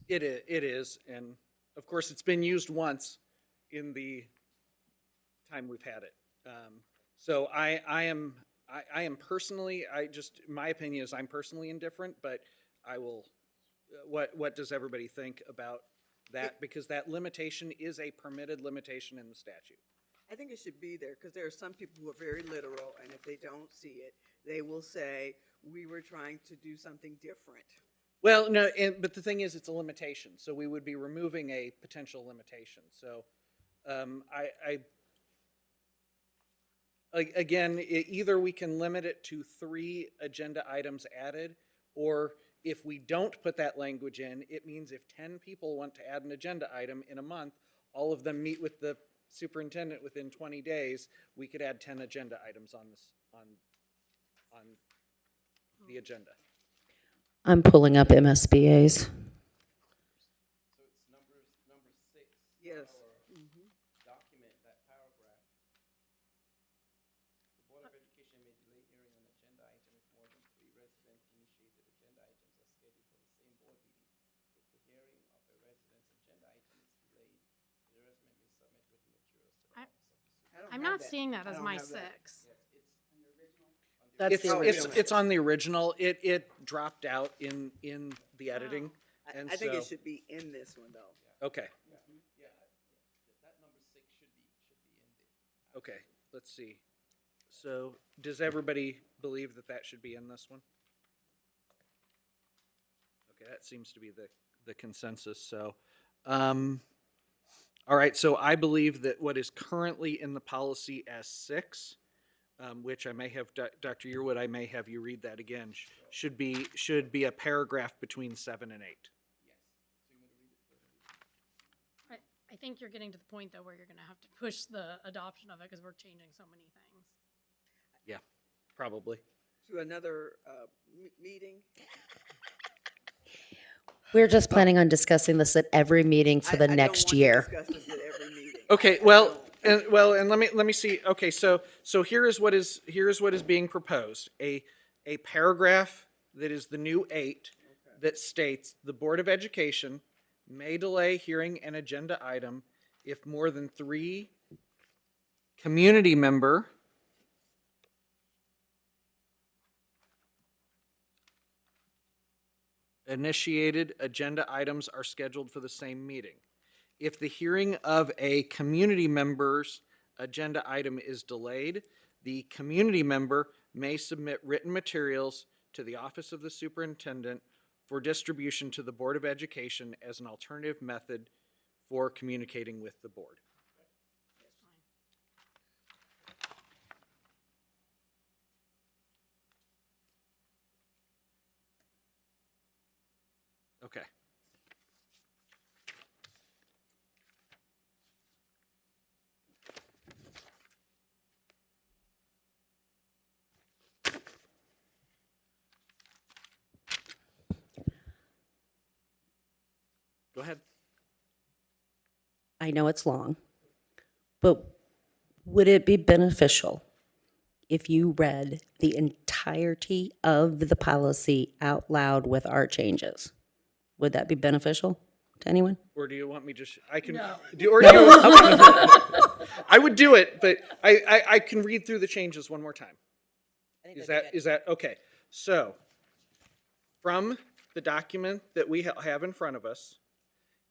It is, and of course, it's been used once in the time we've had it. So I am personally, my opinion is I'm personally indifferent, but I will, what does everybody think about that? Because that limitation is a permitted limitation in the statute. I think it should be there, because there are some people who are very literal, and if they don't see it, they will say, we were trying to do something different. Well, no, but the thing is, it's a limitation, so we would be removing a potential limitation. So, again, either we can limit it to 3 agenda items added, or if we don't put that language in, it means if 10 people want to add an agenda item in a month, all of them meet with the superintendent within 20 days, we could add 10 agenda items on the agenda. I'm pulling up MSBA's. Number 6. Yes. Document that paragraph. The Board of Education may delay hearing an agenda item if more than 3 resident-initiated agenda items are scheduled for the same board meeting. If the hearing of a resident's agenda item is delayed, the resident may submit written materials to the office of the superintendent. I'm not seeing that as my 6. That's the original. It's on the original. It dropped out in the editing. And I think it so- should be in this one, though. Okay, That number 6 should be in there. okay, let's see. So, does everybody believe that that should be in this one? Okay, that seems to be the consensus, so. All right, so I believe that what is currently in the policy as 6, which I may have, Dr. Yearwood, I may have you read that again, should be a paragraph between 7 and 8. I think you're getting to the point though where you're gonna have to push the adoption of it because we're changing so many things. Yeah, probably. To another meeting. We're just planning on discussing this at every meeting for the next year. I don't want to discuss this at every meeting. Okay, well, and let me see. Okay, so here is what is being proposed. A paragraph that is the new 8 that states the Board of Education may delay hearing an agenda item if more than 3 community member initiated agenda items are scheduled for the same meeting. If the hearing of a community member's agenda item is delayed, the community member may submit written materials to the Office of the Superintendent for distribution to the Board of Education as an alternative method for communicating with the board. Okay. Go ahead. I know it's long, but would it be beneficial if you read the entirety of the policy out loud with our changes? Would that be beneficial to anyone? Or do you want me just, I can, No. I would do it, but I can read through the changes one more time. Is that, okay. So, from the document that we have in front of us,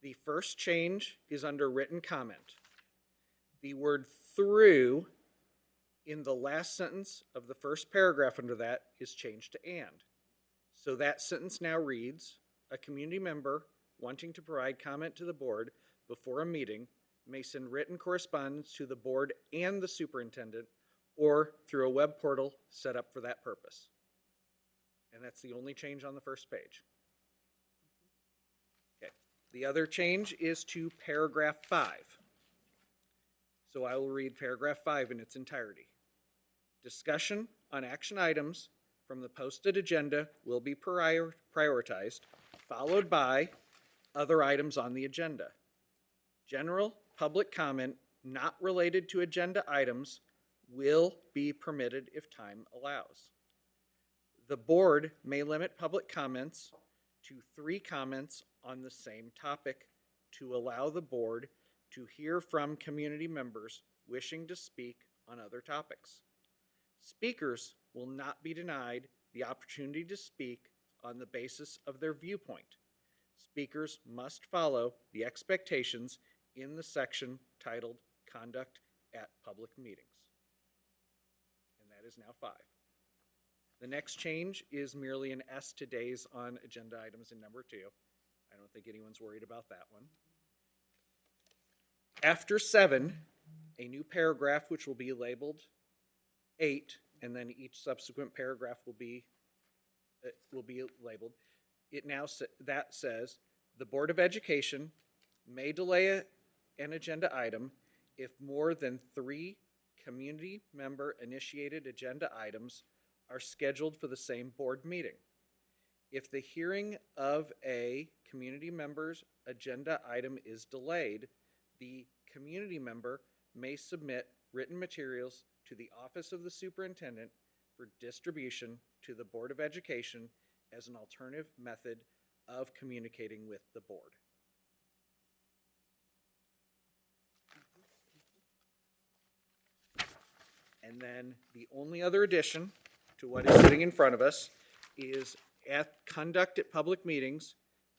the first change is under written comment. The word through in the last sentence of the first paragraph under that is changed to and. So that sentence now reads, a community member wanting to provide comment to the board before a meeting may send written correspondence to the board and the superintendent or through a web portal set up for that purpose. And that's the only change on the first page. Okay. The other change is to paragraph 5. So I will read paragraph 5 in its entirety. Discussion on action items from the posted agenda will be prioritized, followed by other items on the agenda. General public comment not related to agenda items will be permitted if time allows. The board may limit public comments to 3 comments on the same topic to allow the board to hear from community members wishing to speak on other topics. Speakers will not be denied the opportunity to speak on the basis of their viewpoint. Speakers must follow the expectations in the section titled Conduct at Public Meetings. And that is now 5. The next change is merely an S to days on agenda items in number 2. I don't think anyone's worried about that one. After 7, a new paragraph which will be labeled 8, and then each subsequent paragraph will be labeled. It now that says the Board of Education may delay an agenda item if more than 3 community member initiated agenda items are scheduled for the same board meeting. If the hearing of a community member's agenda item is delayed, the community member may submit written materials to the Office of the Superintendent for distribution to the Board of Education as an alternative method of communicating with the board. And then the only other addition to what is sitting in front of us is at conduct at public meetings,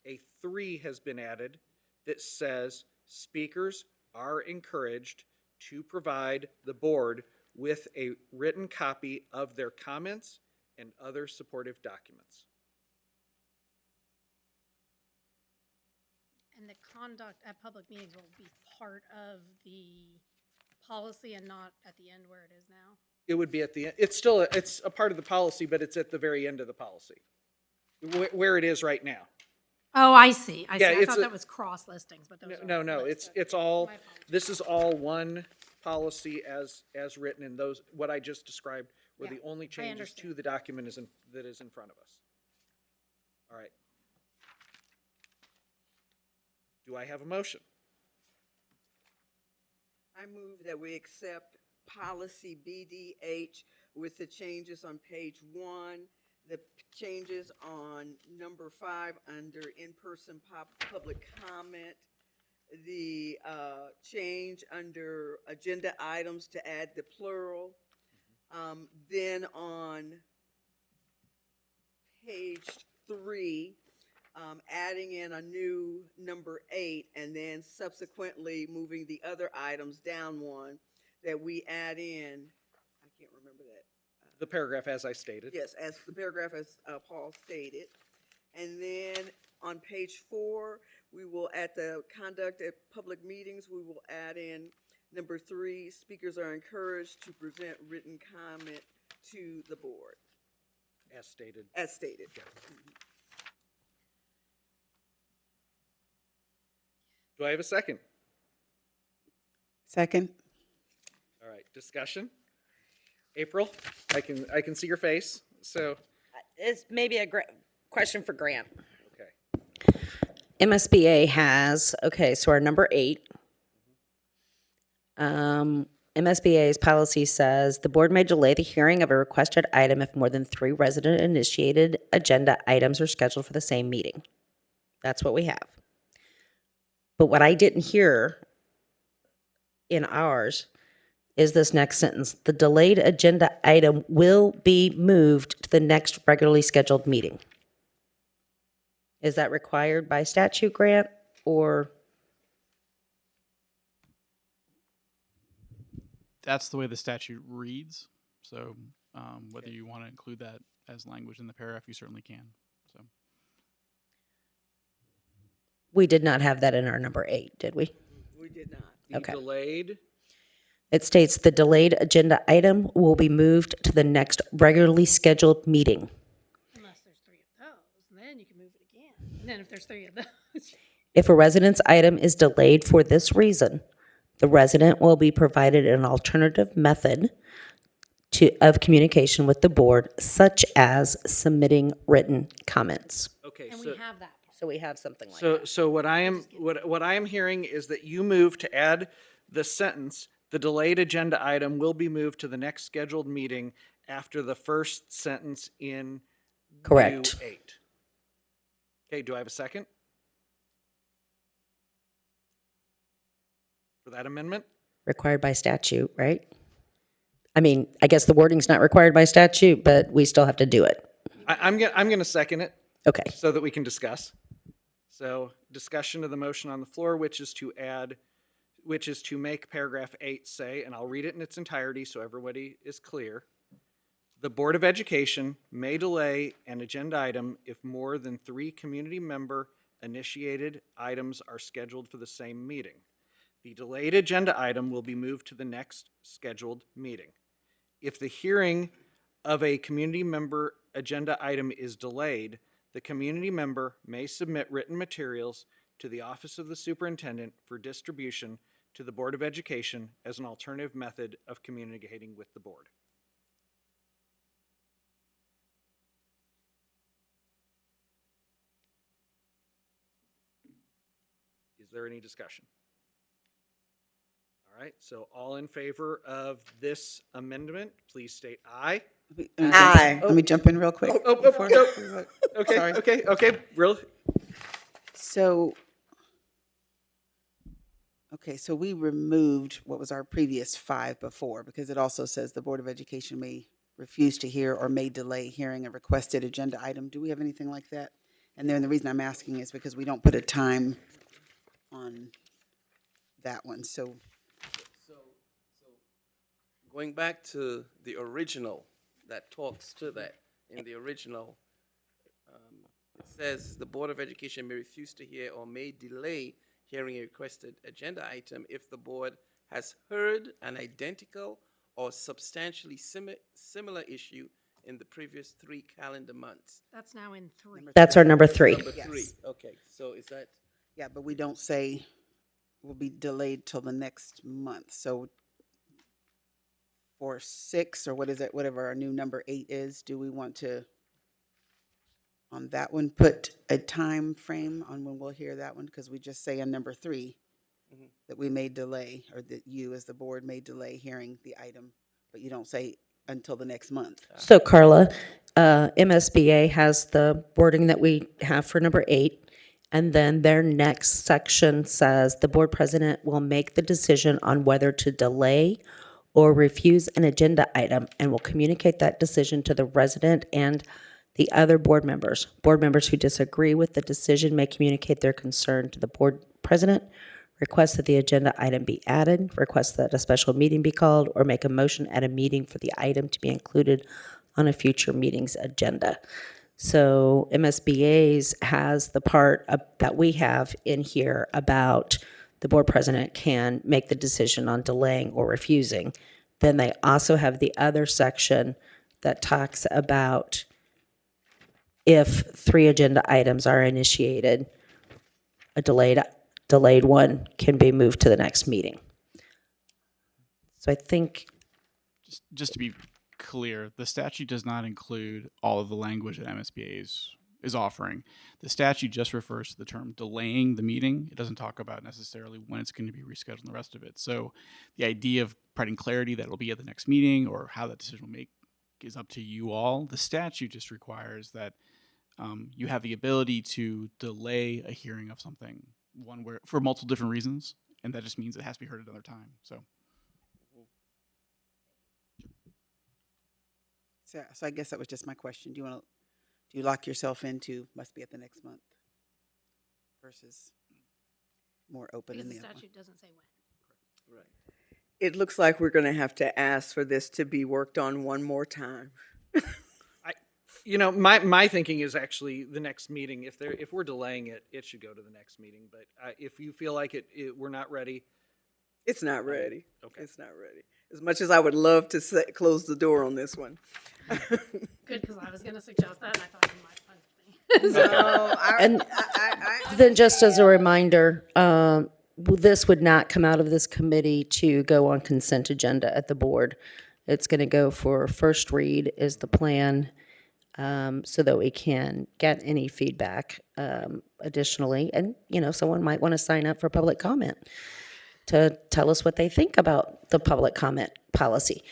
a 3 has been added that says speakers are encouraged to provide the board with a written copy of their comments and other supportive documents. And the conduct at public meetings will be part of the policy and not at the end where it is now? It would be at the end. It's a part of the policy, but it's at the very end of the policy, where it is right now. Oh, I see, I see. Yeah, I it's thought a- that was cross listings, but those are. No, it's all, this is all one policy as written, and those, what I just described were the Yeah, only changes to understand. the document that is in front of us. All right. Do I have a motion? I move that we accept policy BDH with the changes on page 1, the changes on number 5 under in-person public comment, the change under agenda items to add the plural. Then on page 3, adding in a new number 8, and then subsequently moving the other items down one, that we add in, I can't remember that. The paragraph as I stated. Yes, as the paragraph as Paul stated. And then on page 4, we will, at the conduct at public meetings, we will add in number 3, speakers are encouraged to present written comment to the board, As stated. as stated. Do I have a second? Second? All right, discussion? April, I can see your face, so, It's maybe a question for Grant. okay. MSBA has, okay, so our number 8. MSBA's policy says the board may delay the hearing of a requested item if more than 3 resident-initiated agenda items are scheduled for the same meeting. That's what we have. But what I didn't hear in ours is this next sentence. The delayed agenda item will be moved to the next regularly scheduled meeting. Is that required by statute, Grant, or? That's the way the statute reads. So whether you want to include that as language in the paragraph, you certainly can. So We did not have that in our number 8, did we? We did not. The Okay. delayed, It states the delayed agenda item will be moved to the next regularly scheduled meeting. Unless there's 3 of those, and then you can move it again. And then if there's 3 of those. If a resident's item is delayed for this reason, the resident will be provided an alternative method of communication with the board, such as submitting written comments. okay, And so. we have that. So we have something like that. So what I am hearing is that you move to add the sentence, the delayed agenda item will be moved to the next scheduled meeting after the first sentence in Correct. View 8. Okay, do I have a second? For that amendment? Required by statute, right? I mean, I guess the wording's not required by statute, but we still have to do it. I'm gonna second it Okay. so that we can discuss. So discussion of the motion on the floor, which is to make paragraph 8 say, and I'll read it in its entirety so everybody is clear. The Board of Education may delay an agenda item if more than 3 community member initiated items are scheduled for the same meeting. The delayed agenda item will be moved to the next scheduled meeting. If the hearing of a community member agenda item is delayed, the community member may submit written materials to the Office of the Superintendent for distribution to the Board of Education as an alternative method of communicating with the board. Is there any discussion? All right, so all in favor of this amendment, please state aye. Aye. Let me jump in real quick. before- Okay, Sorry. okay, really? So, okay, so we removed what was our previous 5 before, because it also says the Board of Education may refuse to hear or may delay hearing a requested agenda item. Do we have anything like that? And then the reason I'm asking is because we don't put a time on that one, so. Going back to the original that talks to that, in the original, it says the Board of Education may refuse to hear or may delay hearing a requested agenda item if the board has heard an identical or substantially similar issue in the previous 3 calendar months. That's now in 3. That's our number 3. Number 3, Yes. okay, so is that, Yeah, but we don't say will be delayed till the next month. So for 6, or what is it, whatever our new number 8 is, do we want to, on that one, put a time frame on when we'll hear that one? Because we just say on number 3 that we may delay, or that you as the board may delay hearing the item, but you don't say until the next month. So Carla, MSBA has the wording that we have for number 8. And then their next section says the board president will make the decision on whether to delay or refuse an agenda item and will communicate that decision to the resident and the other board members. Board members who disagree with the decision may communicate their concern to the board president, request that the agenda item be added, request that a special meeting be called, or make a motion at a meeting for the item to be included on a future meeting's agenda. So MSBA's has the part that we have in here about the board president can make the decision on delaying or refusing. Then they also have the other section that talks about if 3 agenda items are initiated, a delayed one can be moved to the next meeting. So I think, Just to be clear, the statute does not include all of the language that MSBA is offering. The statute just refers to the term delaying the meeting. It doesn't talk about necessarily when it's going to be rescheduled and the rest of it. So the idea of providing clarity that it'll be at the next meeting or how that decision will make is up to you all. The statute just requires that you have the ability to delay a hearing of something for multiple different reasons, and that just means it has to be heard another time. So So I guess that was just my question. Do you lock yourself into must be at the next month versus more open in Because the the other one? statute doesn't say when. right. It looks like we're going to have to ask for this to be worked on one more time. My thinking is actually the next meeting, if we're delaying it, it should go to the next meeting. But if you feel like we're not ready, It's not ready. Okay. It's not ready. As much as I would love to close the door on this one. Good, because I was going to suggest that, and I thought you might punch me. No, and then just as a reminder, this would not come out of this committee to go on consent agenda at the board. It's going to go for first read is the plan, so that we can get any feedback additionally. And, someone might want to sign up for public comment to tell us what they think about the public comment policy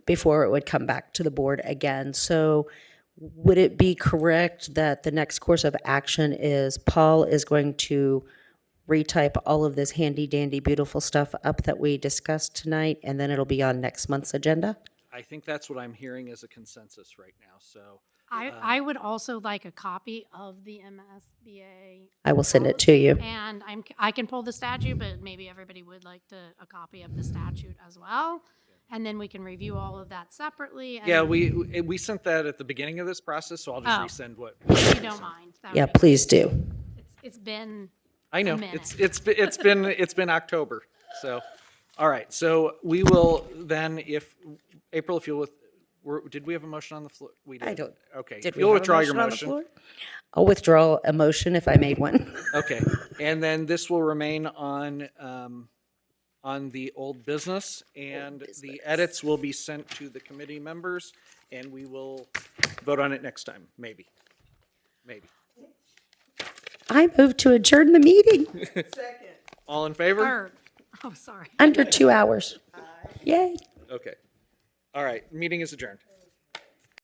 before it would come back to the board again. So would it be correct that the next course of action is Paul is going to retype all of this handy dandy beautiful stuff up that we discussed tonight, and then it'll be on next month's agenda? I think that's what I'm hearing as a consensus right now. So I would also like a copy of the MSBA. I will send it to you. And I can pull the statute, but maybe everybody would like a copy of the statute as well. And then we can review all of that separately. And yeah, we sent that at the beginning of this process, so I'll just resend what. if you don't mind. that would Yeah, be- please do. It's been I know a minute. it's been October. So, all right. So we will then, if April, if you'll did we have a motion on the floor? We did. I don't. Okay. Did we You'll have a withdraw your motion on the motion. floor? I'll withdraw a motion if I made one. Okay. And then this will remain on the old business, and the edits will be sent to the committee members, and we will vote on it next time. Maybe. I move to adjourn the meeting All in favor? Oh, sorry. under 2 hours. Yay. Okay. All right. Meeting is adjourned.